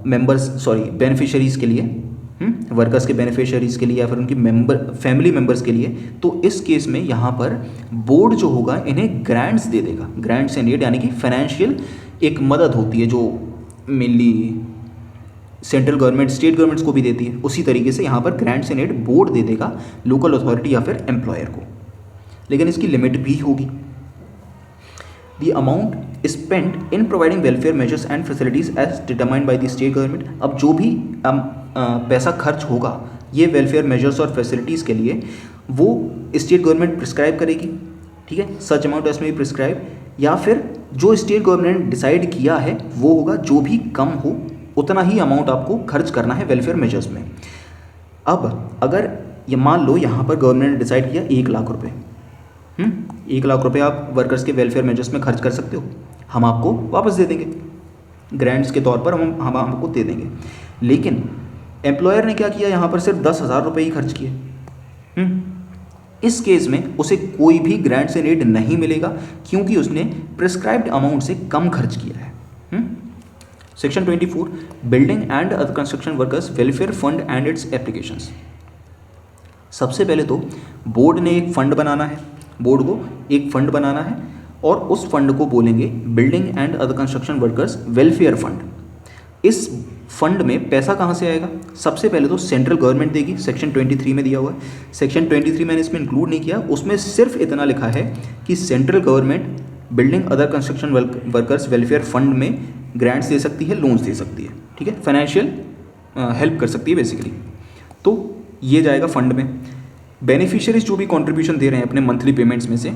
बेनिफिशरीज़ के लिए, वर्कर्स के बेनिफिशरीज़ के लिए या फिर उनकी फैमिली मेम्बर्स के लिए, तो इस केस में यहाँ पर बोर्ड जो होगा इन्हें ग्रांट्स दे देगा, ग्रांट्स एंड एड, यानी कि फाइनेंशियल एक मदद होती है जो mainly central government state governments को भी देती है, उसी तरीके से यहाँ पर ग्रांट्स एंड एड बोर्ड दे देगा लोकल अथॉरिटी या फिर एम्प्लॉयर को, लेकिन इसकी लिमिट भी होगी। The amount spent in providing welfare measures and facilities as determined by the state government. अब जो भी पैसा खर्च होगा ये वेलफेयर मेजर्स और फैसिलिटीज़ के लिए वो स्टेट गवर्नमेंट प्रिस्क्राइब करेगी, ठीक है, सच अमाउंट एज में प्रिस्क्राइब, या फिर जो स्टेट गवर्नमेंट ने डिसाइड किया है वो होगा, जो भी कम हो उतना ही अमाउंट आपको खर्च करना है वेलफेयर मेजर्स में। अब अगर ये मान लो यहाँ पर गवर्नमेंट ने डिसाइड किया 1 लाख रुपये, 1 लाख रुपये आप वर्कर्स के वेलफेयर मेजर्स में खर्च कर सकते हो, हम आपको वापस दे देंगे, ग्रांट्स के तौर पर हम आपको दे देंगे। लेकिन एम्प्लॉयर ने क्या किया, यहाँ पर सिर्फ 10,000 रुपये ही खर्च किए। इस केस में उसे कोई भी ग्रांट से एड नहीं मिलेगा क्योंकि उसने प्रिस्क्राइब्ड अमाउंट से कम खर्च किया है। Section 24 building and other construction workers welfare fund and it's applications. सबसे पहले तो बोर्ड ने एक फंड बनाना है, बोर्ड को एक फंड बनाना है और उस फंड को बोलेंगे building and other construction workers welfare fund. इस फंड में पैसा कहाँ से आएगा? सबसे पहले तो सेंट्रल गवर्नमेंट देगी, सेक्शन 23 में दिया हुआ है। सेक्शन 23 मैंने इसमें इंक्लूड नहीं किया, उसमें सिर्फ इतना लिखा है कि central government building other construction workers welfare fund में ग्रांट्स दे सकती है, लोन्स दे सकती है, ठीक है, फाइनेंशियल हेल्प कर सकती है बेसिकली। तो ये जाएगा फंड में। बेनिफिशियरीज जो भी कंट्रीब्यूशन दे रहे हैं अपने मंथली पेमेंट्स में से,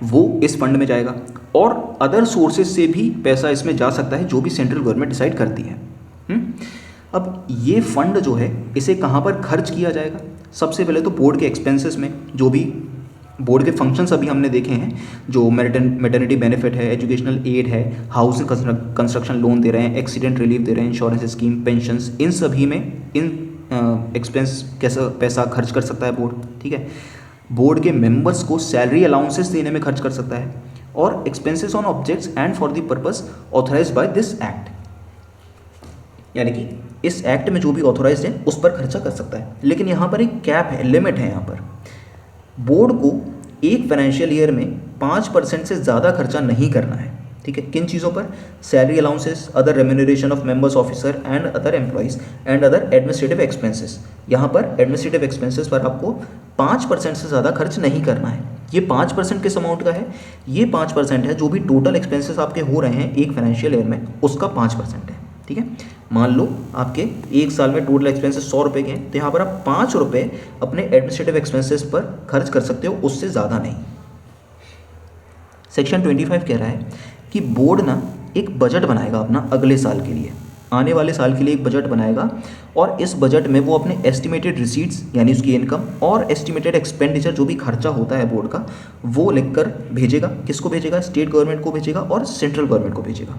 वो इस फंड में जाएगा और अदर सोर्सेज से भी पैसा इसमें जा सकता है जो भी सेंट्रल गवर्नमेंट डिसाइड करती है। अब ये फंड जो है इसे कहाँ पर खर्च किया जाएगा? सबसे पहले तो बोर्ड के एक्सपेंसेस में, जो भी बोर्ड के फंक्शंस अभी हमने देखे हैं, जो मैटरनिटी बेनिफिट है, एजुकेशनल एड है, हाउसिंग कंस्ट्रक्शन लोन दे रहे हैं, एक्सीडेंट रिलीफ दे रहे हैं, इंश्योरेंस स्कीम, पेंशंस, इन सभी में इन एक्सपेंस कैसा पैसा खर्च कर सकता है बोर्ड, ठीक है। बोर्ड के मेंबर्स को सैलरी अलाउंसेस देने में खर्च कर सकता है और expenses on objects and for the purpose authorised by this act, यानी कि इस एक्ट में जो भी ऑथोराइज्ड है उस पर खर्चा कर सकता है। लेकिन यहाँ पर एक कैप है, लिमिट है। यहाँ पर बोर्ड को एक फाइनेंशियल ईयर में 5% से ज़्यादा खर्चा नहीं करना है, ठीक है। किन चीज़ों पर? Salary allowances, other remuneration of members officer and other employees and other administrative expenses. यहाँ पर एडमिनिस्ट्रेटिव एक्सपेंसेस पर आपको 5% से ज़्यादा खर्च नहीं करना है। ये 5% किस अमाउंट का है? ये 5% है जो भी टोटल एक्सपेंसेस आपके हो रहे हैं एक फाइनेंशियल ईयर में, उसका 5% है, ठीक है। मान लो आपके एक साल में टोटल एक्सपेंसेस 100 रुपये के हैं, तो यहाँ पर आप 5 रुपये अपने एडमिनिस्ट्रेटिव एक्सपेंसेस पर खर्च कर सकते हो, उससे ज़्यादा नहीं। सेक्शन 25 कह रहा है कि बोर्ड ना एक बजट बनाएगा अपना अगले साल के लिए, आने वाले साल के लिए एक बजट बनाएगा और इस बजट में वो अपने एस्टिमेटेड रिसीट्स यानी उसकी इनकम और एस्टिमेटेड एक्सपेंडिचर जो भी खर्चा होता है बोर्ड का, वो लिखकर भेजेगा। किसको भेजेगा? स्टेट गवर्नमेंट को भेजेगा और सेंट्रल गवर्नमेंट को भेजेगा।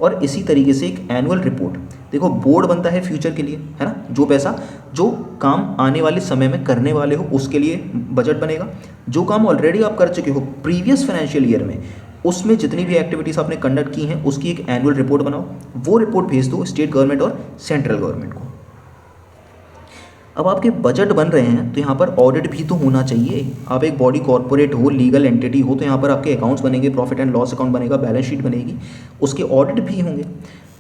और इसी तरीके से एक एनुअल रिपोर्ट, देखो बोर्ड बनता है फ्यूचर के लिए, है ना, जो पैसा जो काम आने वाले समय में करने वाले हो उसके लिए बजट बनेगा। जो काम ऑलरेडी आप कर चुके हो प्रीवियस फाइनेंशियल ईयर में, उसमें जितनी भी एक्टिविटीज़ आपने कंडक्ट की हैं उसकी एक एनुअल रिपोर्ट बनाओ, वो रिपोर्ट भेज दो स्टेट गवर्नमेंट और सेंट्रल गवर्नमेंट को। अब आपके बजट बन रहे हैं तो यहाँ पर ऑडिट भी तो होना चाहिए। आप एक बॉडी कॉर्पोरेट हो, लीगल एंटिटी हो, तो यहाँ पर आपके अकाउंट्स बनेंगे, प्रॉफिट एंड लॉस अकाउंट बनेगा, बैलेंस शीट बनेगी, उसके ऑडिट भी होंगे।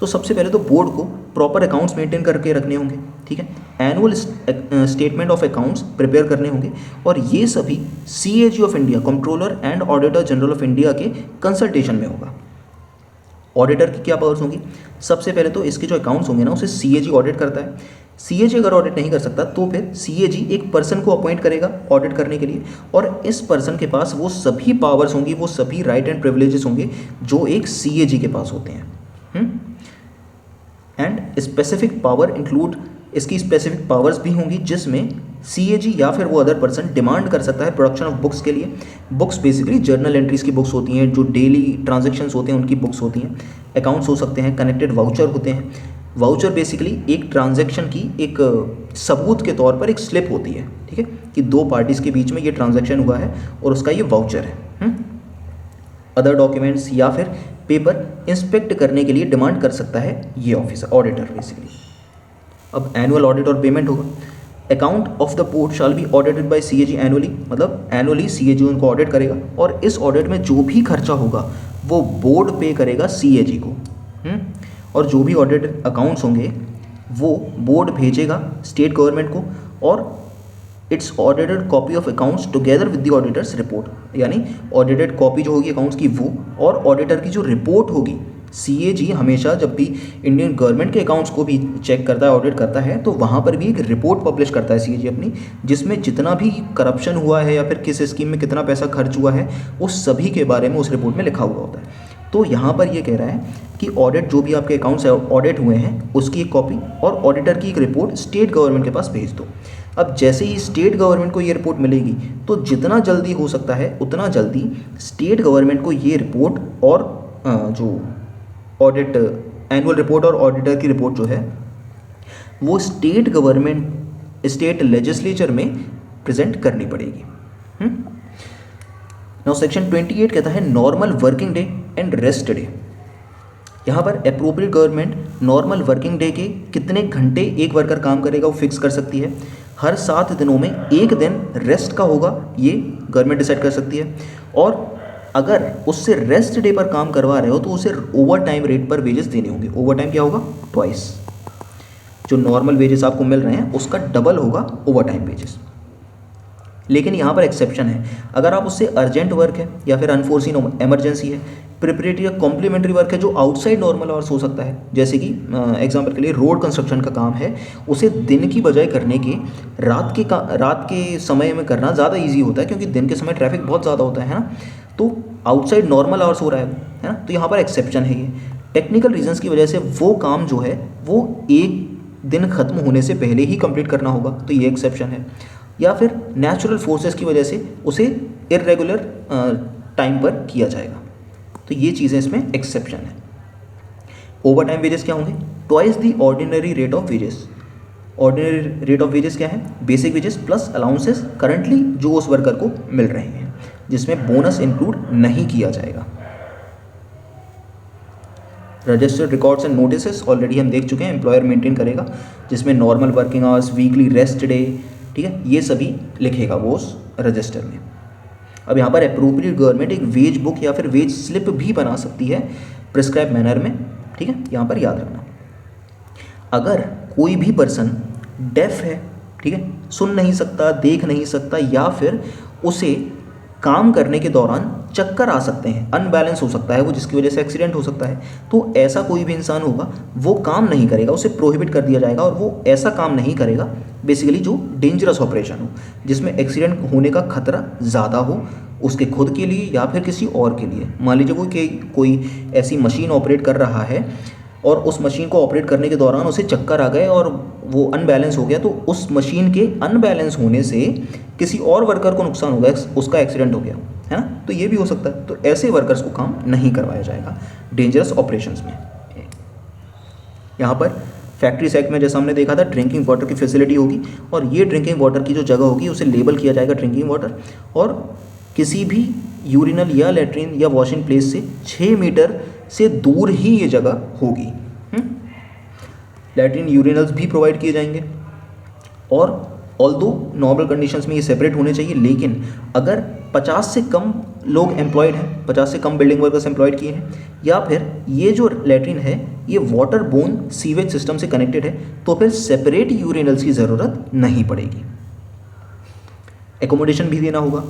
तो सबसे पहले तो बोर्ड को प्रॉपर अकाउंट्स मेंटेन करके रखने होंगे, ठीक है। Annual statement of accounts prepare करने होंगे और ये सभी CAG of India, controller and auditor general of India के कंसल्टेशन में होगा। ऑडिटर की क्या पावर्स होंगी? सबसे पहले तो इसके जो अकाउंट्स होंगे ना, उसे CAG ऑडिट करता है। CAG अगर ऑडिट नहीं कर सकता तो फिर CAG एक पर्सन को अपॉइंट करेगा ऑडिट करने के लिए और इस पर्सन के पास वो सभी पावर्स होंगी, वो सभी राइट एंड प्रिविलेजेस होंगे जो एक CAG के पास होते हैं। एंड स्पेसिफिक पावर इंक्लूड, इसकी स्पेसिफिक पावर्स भी होंगी जिसमें CAG या फिर वो अदर पर्सन डिमांड कर सकता है प्रोडक्शन ऑफ बुक्स के लिए। बुक्स बेसिकली जर्नल एंट्रीज की बुक्स होती हैं, जो डेली ट्रांजेक्शन्स होते हैं उनकी बुक्स होती हैं। अकाउंट्स हो सकते हैं, कनेक्टेड वाउचर होते हैं। वाउचर बेसिकली एक ट्रांजैक्शन की एक सबूत के तौर पर एक स्लिप होती है, ठीक है, कि दो पार्टीज़ के बीच में ये ट्रांजैक्शन हुआ है और उसका ये वाउचर है। अदर डॉक्यूमेंट्स या फिर पेपर इंस्पेक्ट करने के लिए डिमांड कर सकता है ये ऑफिसर, ऑडिटर बेसिकली। अब एनुअल ऑडिट और पेमेंट होगा। Account of the board shall be audited bye CAG annually, मतलब एनुअली CAG उनको ऑडिट करेगा और इस ऑडिट में जो भी खर्चा होगा वो बोर्ड पे करेगा CAG को। और जो भी ऑडिटेड अकाउंट्स होंगे वो बोर्ड भेजेगा स्टेट गवर्नमेंट को और it's audited copy of accounts together with the auditors report, यानी ऑडिटेड कॉपी जो होगी अकाउंट्स की वो और ऑडिटर की जो रिपोर्ट होगी। CAG हमेशा जब भी इंडियन गवर्नमेंट के अकाउंट्स को भी चेक करता है, ऑडिट करता है, तो वहाँ पर भी एक रिपोर्ट पब्लिश करता है CAG अपनी, जिसमें जितना भी करप्शन हुआ है या फिर किस स्कीम में कितना पैसा खर्च हुआ है उस सभी के बारे में उस रिपोर्ट में लिखा हुआ होता है। तो यहाँ पर ये कह रहा है कि ऑडिट जो भी आपके अकाउंट्स ऑडिट हुए हैं उसकी एक कॉपी और ऑडिटर की एक रिपोर्ट स्टेट गवर्नमेंट के पास भेज दो। अब जैसे ही स्टेट गवर्नमेंट को ये रिपोर्ट मिलेगी तो जितना जल्दी हो सकता है उतना जल्दी स्टेट गवर्नमेंट को ये रिपोर्ट और जो ऑडिट एनुअल रिपोर्ट और ऑडिटर की रिपोर्ट जो है वो स्टेट गवर्नमेंट, स्टेट लेजिस्लेचर में प्रेजेंट करनी पड़ेगी। नाउ सेक्शन 28 कहता है normal working day and rest day. यहाँ पर appropriate government normal working day के कितने घंटे एक वर्कर काम करेगा वो फिक्स कर सकती है। हर 7 दिनों में एक दिन रेस्ट का होगा, ये गवर्नमेंट डिसाइड कर सकती है। और अगर उससे रेस्ट डे पर काम करवा रहे हो तो उसे ओवर टाइम रेट पर वेजेस देने होंगे। ओवर टाइम क्या होगा? ट्वाइस। जो नॉर्मल वेजेस आपको मिल रहे हैं उसका डबल होगा ओवर टाइम वेजेस। लेकिन यहाँ पर एक्सेप्शन है, अगर आप उससे अर्जेंट वर्क है या फिर अनफोर्सीन एमरजेंसी है, प्रिपरेटरी या कॉम्प्लीमेंट्री वर्क है जो आउटसाइड नॉर्मल आवर्स हो सकता है, जैसे कि एग्जांपल के लिए रोड कंस्ट्रक्शन का काम है, उसे दिन की बजाय करने के रात के समय में करना ज़्यादा इजी होता है, क्योंकि दिन के समय ट्रैफिक बहुत ज़्यादा होता है ना, तो आउटसाइड नॉर्मल आवर्स हो रहा है ना, तो यहाँ पर एक्सेप्शन है। ये टेक्निकल रीजंस की वजह से वो काम जो है वो एक दिन ख़त्म होने से पहले ही कंप्लीट करना होगा, तो ये एक्सेप्शन है। या फिर नेचुरल फोर्सेस की वजह से उसे इरेगुलर टाइम पर किया जाएगा, तो ये चीज़ें इसमें एक्सेप्शन है। ओवर टाइम वेजेस क्या होंगे? Twice the ordinary rate of wages. Ordinary rate of wages क्या है? Basic wages plus allowances currently जो उस वर्कर को मिल रहे हैं, जिसमें बोनस इंक्लूड नहीं किया जाएगा। Registered records and notices already हम देख चुके हैं, एम्प्लॉयर मेंटेन करेगा, जिसमें normal working hours, weekly rest day, ठीक है, ये सभी लिखेगा वो उस रजिस्टर में। अब यहाँ पर अप्रोप्रिएट गवर्नमेंट एक वेज बुक या फिर वेज स्लिप भी बना सकती है प्रिस्क्राइब मैनर में, ठीक है, यहाँ पर याद रखना। अगर कोई भी पर्सन डेफ है, ठीक है, सुन नहीं सकता, देख नहीं सकता, या फिर उसे काम करने के दौरान चक्कर आ सकते हैं, अनबैलेंस हो सकता है वो, जिसकी वजह से एक्सीडेंट हो सकता है, तो ऐसा कोई भी इंसान होगा वो काम नहीं करेगा, उसे प्रोहिबिट कर दिया जाएगा, और वो ऐसा काम नहीं करेगा बेसिकली जो डेंजरस ऑपरेशन हो, जिसमें एक्सीडेंट होने का खतरा ज़्यादा हो उसके खुद के लिए या फिर किसी और के लिए। मान लीजिए कोई ऐसी मशीन ऑपरेट कर रहा है और उस मशीन को ऑपरेट करने के दौरान उसे चक्कर आ गए और वो अनबैलेंस हो गया, तो उस मशीन के अनबैलेंस होने से किसी और वर्कर को नुकसान हो गया, उसका एक्सीडेंट हो गया, है ना, तो ये भी हो सकता है। तो ऐसे वर्कर्स को काम नहीं करवाया जाएगा डेंजरस ऑपरेशंस में। यहाँ पर फैक्ट्रीज एक्ट में जैसा हमने देखा था, ड्रिंकिंग वाटर की फैसिलिटी होगी, और ये ड्रिंकिंग वाटर की जो जगह होगी उसे लेबल किया जाएगा ड्रिंकिंग वाटर, और किसी भी यूरिनल या लेट्रिन या वॉशिंग प्लेस से 6 मीटर से दूर ही ये जगह होगी। लैट्रिन यूरिनल्स भी प्रोवाइड किए जाएंगे, और ऑल्दो नॉर्मल कंडीशंस में ये सेपरेट होने चाहिए, लेकिन अगर 50 से कम लोग एम्प्लॉयड हैं, 50 से कम बिल्डिंग वर्कर्स एम्प्लॉयड किए हैं, या फिर ये जो लैट्रिन है ये वाटर बोन सीवेज सिस्टम से कनेक्टेड है, तो फिर सेपरेट यूरिनल्स की ज़रूरत नहीं पड़ेगी। एकोमोडेशन भी देना होगा।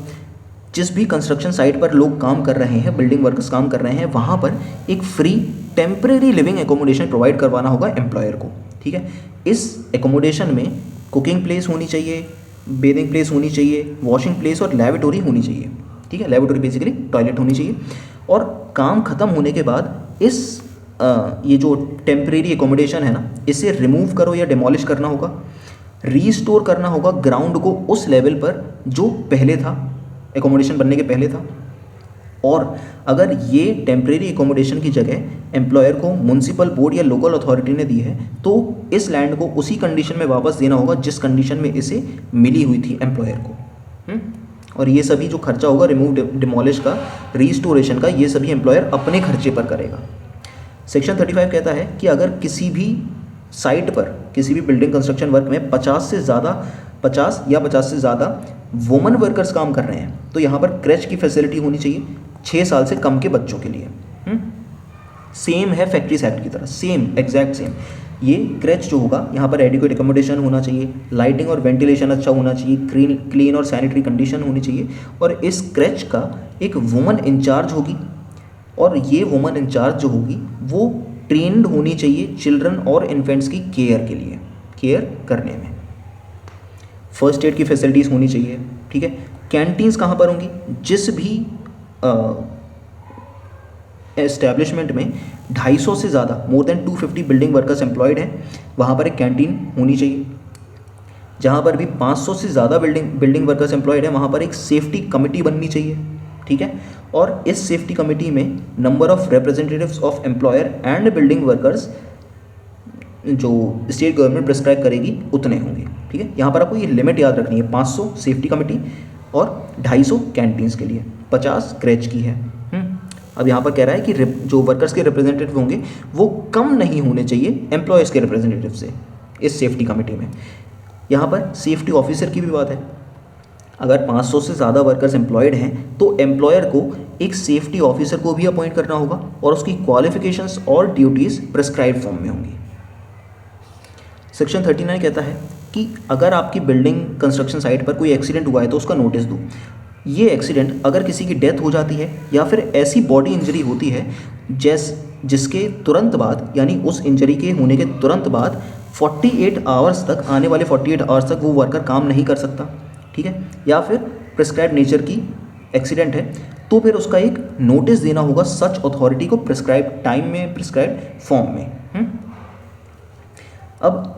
जिस भी कंस्ट्रक्शन साइट पर लोग काम कर रहे हैं, बिल्डिंग वर्कर्स काम कर रहे हैं, वहाँ पर एक free temporary living accommodation provide करवाना होगा एम्प्लॉयर को, ठीक है। इस एकोमोडेशन में कुकिंग प्लेस होनी चाहिए, बेदिंग प्लेस होनी चाहिए, वॉशिंग प्लेस और लेबोरेटरी होनी चाहिए, ठीक है। लेबोरेटरी बेसिकली टॉयलेट होनी चाहिए, और काम ख़त्म होने के बाद ये जो टेम्परेरी एकोमोडेशन है ना, इसे रिमूव करो या डिमोलिश करना होगा, रीस्टोर करना होगा ग्राउंड को उस लेवल पर जो पहले था, एकोमोडेशन बनने के पहले था। और अगर ये टेम्परेरी एकोमोडेशन की जगह एम्प्लॉयर को म्युनिसिपल बोर्ड या लोकल अथॉरिटी ने दी है, तो इस लैंड को उसी कंडीशन में वापस देना होगा जिस कंडीशन में इसे मिली हुई थी एम्प्लॉयर को। और ये सभी जो खर्चा होगा रिमूव, डिमोलिश का, रीस्टोरेशन का, ये सभी एम्प्लॉयर अपने खर्चे पर करेगा। सेक्शन 35 कहता है कि अगर किसी भी साइट पर, किसी भी बिल्डिंग कंस्ट्रक्शन वर्क में 50 या 50 से ज़्यादा वुमन वर्कर्स काम कर रहे हैं, तो यहाँ पर क्रैच की फैसिलिटी होनी चाहिए 6 साल से कम के बच्चों के लिए। सेम है फैक्ट्रीज एक्ट की तरह, सेम, एग्जैक्ट सेम। ये क्रैच जो होगा यहाँ पर एडिक्वेट एकोमोडेशन होना चाहिए, लाइटिंग और वेंटिलेशन अच्छा होना चाहिए, क्लीन और सैनिटरी कंडीशन होनी चाहिए, और इस क्रैच का एक वुमन इंचार्ज होगी, और ये वुमन इंचार्ज जो होगी वो ट्रेंड होनी चाहिए चिल्ड्रन और इन्फेंट्स की केयर करने में। फर्स्ट एड की फैसिलिटीज़ होनी चाहिए, ठीक है। कैंटीन्स कहाँ पर होंगी? जिस भी एस्टैब्लिशमेंट में 250 से ज़्यादा, more than 250 building workers employed हैं, वहाँ पर एक कैंटीन होनी चाहिए। जहाँ पर भी 500 से ज़्यादा बिल्डिंग वर्कर्स एम्प्लॉयड हैं, वहाँ पर एक सेफ्टी कमिटी बननी चाहिए, ठीक है। और इस सेफ्टी कमिटी में number of representatives of employer and building workers जो स्टेट गवर्नमेंट प्रिस्क्राइब करेगी उतने होंगे। ठीक है, यहाँ पर आपको ये लिमिट याद रखनी है, 500 सेफ्टी कमेटी और 250 कैंटीन्स के लिए, 50 क्रैच की है। अब यहाँ पर कह रहा है कि जो वर्कर्स के रिप्रेजेंटेटिव होंगे वो कम नहीं होने चाहिए एम्प्लॉयज़ के रिप्रेजेंटेटिव से इस सेफ्टी कमेटी में। यहाँ पर सेफ्टी ऑफिसर की भी बात है, अगर 500 से ज़्यादा वर्कर्स एम्प्लॉयड हैं तो एम्प्लॉयर को एक सेफ्टी ऑफिसर को भी अपॉइंट करना होगा और उसकी क्वालिफिकेशंस और ड्यूटीज़ प्रिस्क्राइब फॉर्म में होंगी। सेक्शन 39 कहता है कि अगर आपकी बिल्डिंग कंस्ट्रक्शन साइट पर कोई एक्सीडेंट हुआ है तो उसका नोटिस दो। ये एक्सीडेंट अगर किसी की डेथ हो जाती है या फिर ऐसी बॉडी इंजरी होती है जिसके तुरंत बाद, यानी उस इंजरी के होने के तुरंत बाद 48 आवर्स तक, आने वाले 48 आवर्स तक वो वर्कर काम नहीं कर सकता, ठीक है, या फिर प्रिस्क्राइब नेचर की एक्सीडेंट है, तो फिर उसका एक नोटिस देना होगा सच अथॉरिटी को प्रिस्क्राइब टाइम में, प्रिस्क्राइब फॉर्म में। अब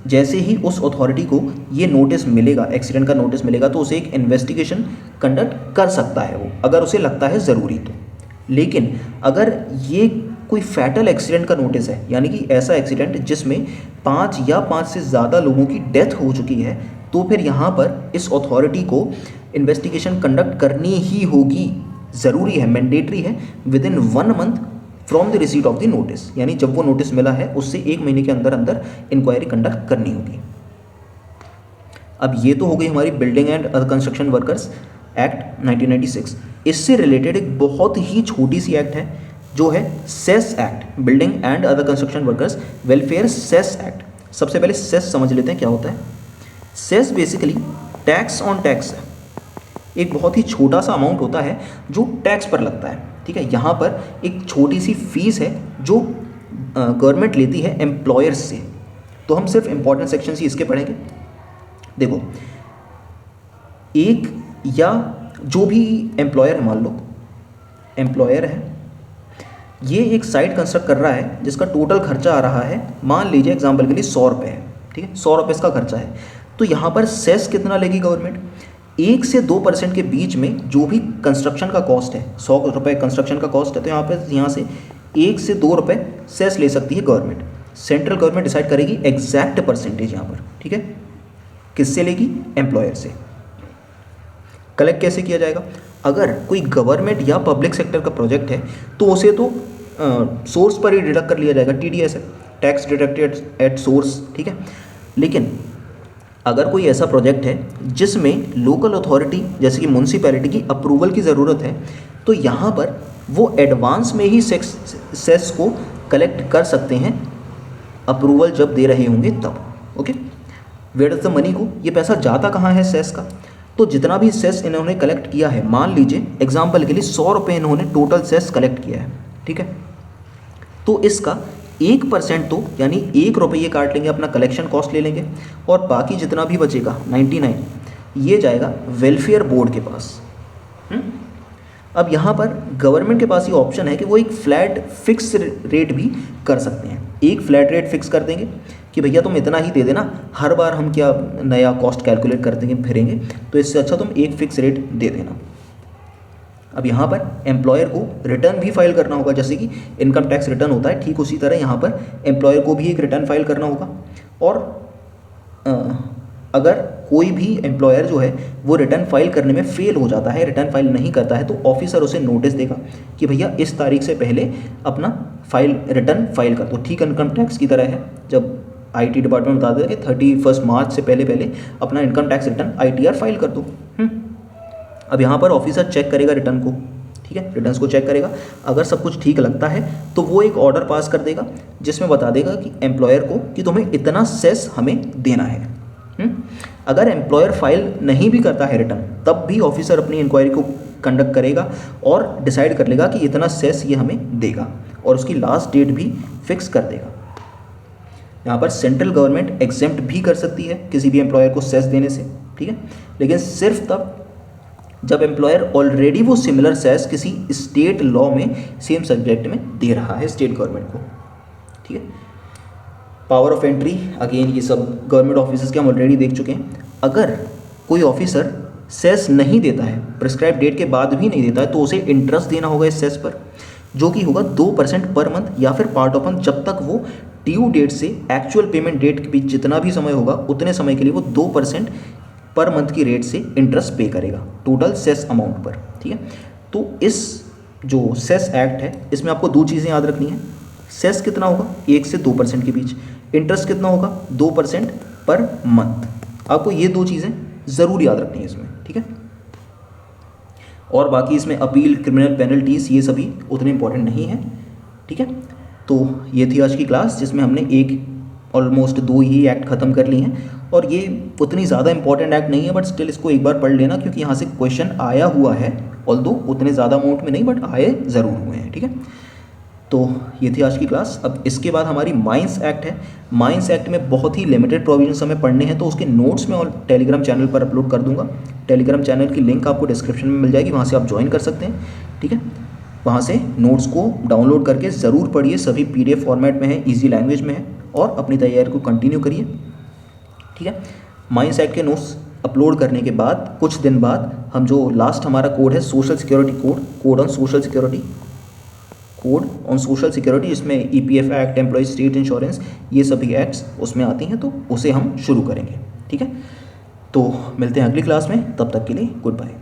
जैसे ही उस अथॉरिटी को ये नोटिस मिलेगा, एक्सीडेंट का नोटिस मिलेगा, तो उसे एक इन्वेस्टिगेशन कंडक्ट कर सकता है वो, अगर उसे लगता है ज़रूरी तो। लेकिन अगर ये कोई फैटल एक्सीडेंट का नोटिस है, यानी कि ऐसा एक्सीडेंट जिसमें 5 या 5 से ज़्यादा लोगों की डेथ हो चुकी है, तो फिर यहाँ पर इस अथॉरिटी को इन्वेस्टिगेशन कंडक्ट करनी ही होगी, ज़रूरी है, मैंडेटरी है, within 1 month from the receipt of the notice, यानी जब वो नोटिस मिला है उससे 1 महीने के अंदर अंदर इंक्वायरी कंडक्ट करनी होगी। अब ये तो हो गई हमारी building and other construction workers act 1996। इससे रिलेटेड एक बहुत ही छोटी सी एक्ट है जो है cess act, building and other construction workers welfare cess act. सबसे पहले सेस समझ लेते हैं क्या होता है। Cess basically tax on tax है, एक बहुत ही छोटा सा अमाउंट होता है जो टैक्स पर लगता है। ठीक है, यहाँ पर एक छोटी सी फीस है जो गवर्नमेंट लेती है एम्प्लॉयर्स से। तो हम सिर्फ इंपॉर्टेंट सेक्शन ही इसके पढ़ेंगे। देखो, एक या जो भी एम्प्लॉयर है, मान लो एम्प्लॉयर है, ये एक साइट कंस्ट्रक्ट कर रहा है जिसका टोटल खर्चा आ रहा है, मान लीजिए एग्जाम्पल के लिए 100 रुपये है। ठीक है, 100 रुपये इसका खर्चा है, तो यहाँ पर सेस कितना लेगी गवर्नमेंट? 1 से 2% के बीच में जो भी कंस्ट्रक्शन का कॉस्ट है, 100 रुपये कंस्ट्रक्शन का कॉस्ट है, तो यहाँ से 1 से 2 रुपये सेस ले सकती है गवर्नमेंट। सेंट्रल गवर्नमेंट डिसाइड करेगी एग्जैक्ट परसेंटेज यहाँ पर। ठीक है, किससे लेगी? एम्प्लॉयर से। कलेक्ट कैसे किया जाएगा? अगर कोई गवर्नमेंट या पब्लिक सेक्टर का प्रोजेक्ट है तो उसे तो सोर्स पर ही डिडक्ट कर लिया जाएगा, TDS है, टैक्स डिडक्टेड एट सोर्स। ठीक है, लेकिन अगर कोई ऐसा प्रोजेक्ट है जिसमें लोकल अथॉरिटी जैसे कि म्यूनसिपैलिटी की अप्रूवल की ज़रूरत है, तो यहाँ पर वो एडवांस में ही सेस को कलेक्ट कर सकते हैं, अप्रूवल जब दे रहे होंगे तब। Okay, where does the money go? ये पैसा जाता कहाँ है सेस का? तो जितना भी सेस इन्होंने कलेक्ट किया है, मान लीजिए एग्जाम्पल के लिए 100 रुपये इन्होंने टोटल सेस कलेक्ट किया है। ठीक है, तो इसका 1% तो यानी 1 रुपये काट लेंगे, अपना कलेक्शन कॉस्ट ले लेंगे, और बाकी जितना भी बचेगा 99 ये जाएगा वेलफेयर बोर्ड के पास। अब यहाँ पर गवर्नमेंट के पास ये ऑप्शन है कि वो एक फ्लैट फिक्स रेट भी कर सकते हैं। एक फ्लैट रेट फिक्स कर देंगे कि भैया तुम इतना ही दे देना, हर बार हम क्या नया कॉस्ट कैलकुलेट कर देंगे फिरेंगे, तो इससे अच्छा तुम एक फिक्स रेट दे देना। अब यहाँ पर एम्प्लॉयर को रिटर्न भी फाइल करना होगा, जैसे कि इनकम टैक्स रिटर्न होता है, ठीक उसी तरह यहाँ पर एम्प्लॉयर को भी एक रिटर्न फाइल करना होगा। और अगर कोई भी एम्प्लॉयर जो है वो रिटर्न फाइल करने में फेल हो जाता है, रिटर्न फाइल नहीं करता है, तो ऑफिसर उसे नोटिस देगा कि भैया इस तारीख से पहले अपना रिटर्न फाइल कर दो। ठीक इनकम टैक्स की तरह है, जब IT डिपार्टमेंट बता देगा कि 31 मार्च से पहले अपना income tax return ITR file कर दो। अब यहाँ पर ऑफिसर चेक करेगा रिटर्न को, ठीक है, रिटर्न्स को चेक करेगा, अगर सब कुछ ठीक लगता है तो वो एक ऑर्डर पास कर देगा जिसमें बता देगा कि एम्प्लॉयर को कि तुम्हें इतना सेस हमें देना है। अगर एम्प्लॉयर फाइल नहीं भी करता है रिटर्न, तब भी ऑफिसर अपनी इंक्वायरी को कंडक्ट करेगा और डिसाइड कर लेगा कि इतना सेस ये हमें देगा, और उसकी लास्ट डेट भी फिक्स कर देगा। यहाँ पर सेंट्रल गवर्नमेंट एग्जेम्प्ट भी कर सकती है किसी भी एम्प्लॉयर को सेस देने से। ठीक है, लेकिन सिर्फ तब जब एम्प्लॉयर ऑलरेडी वो सिमिलर सेस किसी स्टेट लॉ में सेम सब्जेक्ट में दे रहा है स्टेट गवर्नमेंट को। ठीक है, पावर ऑफ एंट्री, अगेन ये सब गवर्नमेंट ऑफिसर्स के हम ऑलरेडी देख चुके हैं। अगर कोई ऑफिसर सेस नहीं देता है, प्रिस्क्राइब डेट के बाद भी नहीं देता है, तो उसे इंटरेस्ट देना होगा इस सेस पर, जो कि होगा 2% पर मंथ या फिर पार्ट ऑफ मंथ, जब तक वो ड्यू डेट से एक्चुअल पेमेंट डेट के बीच जितना भी समय होगा उतने समय के लिए वो 2% पर मंथ की रेट से इंटरेस्ट पे करेगा टोटल सेस अमाउंट पर, ठीक है। तो इस जो सेस एक्ट है इसमें आपको दो चीज़ें याद रखनी है। सेस कितना होगा 1 से 2% के बीच, इंटरेस्ट कितना होगा 2% पर मंथ। आपको ये दो चीज़ें ज़रूर याद रखनी है इसमें, ठीक है। और बाकी इसमें अपील, क्रिमिनल पेनल्टीज़ ये सभी उतने इंपॉर्टेंट नहीं है, ठीक है। तो ये थी आज की क्लास जिसमें हमने ऑलमोस्ट 2 ही एक्ट ख़त्म कर लिए हैं, और ये उतनी ज़्यादा इंपॉर्टेंट एक्ट नहीं है, बट स्टिल इसको एक बार पढ़ लेना क्योंकि यहाँ से क्वेश्चन आया हुआ है, ऑल्दो उतने ज़्यादा अमाउंट में नहीं बट आए ज़रूर हुए हैं, ठीक है। तो ये थी आज की क्लास। अब इसके बाद हमारी माइंस एक्ट है। माइंस एक्ट में बहुत ही लिमिटेड प्रोविजंस हमें पढ़ने हैं, तो उसके नोट्स मैं और टेलीग्राम चैनल पर अपलोड कर दूंगा। टेलीग्राम चैनल की लिंक आपको डिस्क्रिप्शन में मिल जाएगी, वहाँ से आप ज्वाइन कर सकते हैं, ठीक है। वहाँ से नोट्स को डाउनलोड करके ज़रूर पढ़िए, सभी PDF फॉर्मेट में है, ईजी लैंग्वेज में है, और अपनी तैयारी को कंटिन्यू करिए, ठीक है। माइंस एक्ट के नोट्स अपलोड करने के बाद कुछ दिन बाद हम जो लास्ट हमारा कोड है social security code on social security, इसमें EPF act, employee state insurance, ये सभी एक्ट्स उसमें आती हैं, तो उसे हम शुरू करेंगे, ठीक है। तो मिलते हैं अगली क्लास में, तब तक के लिए गुड बाय।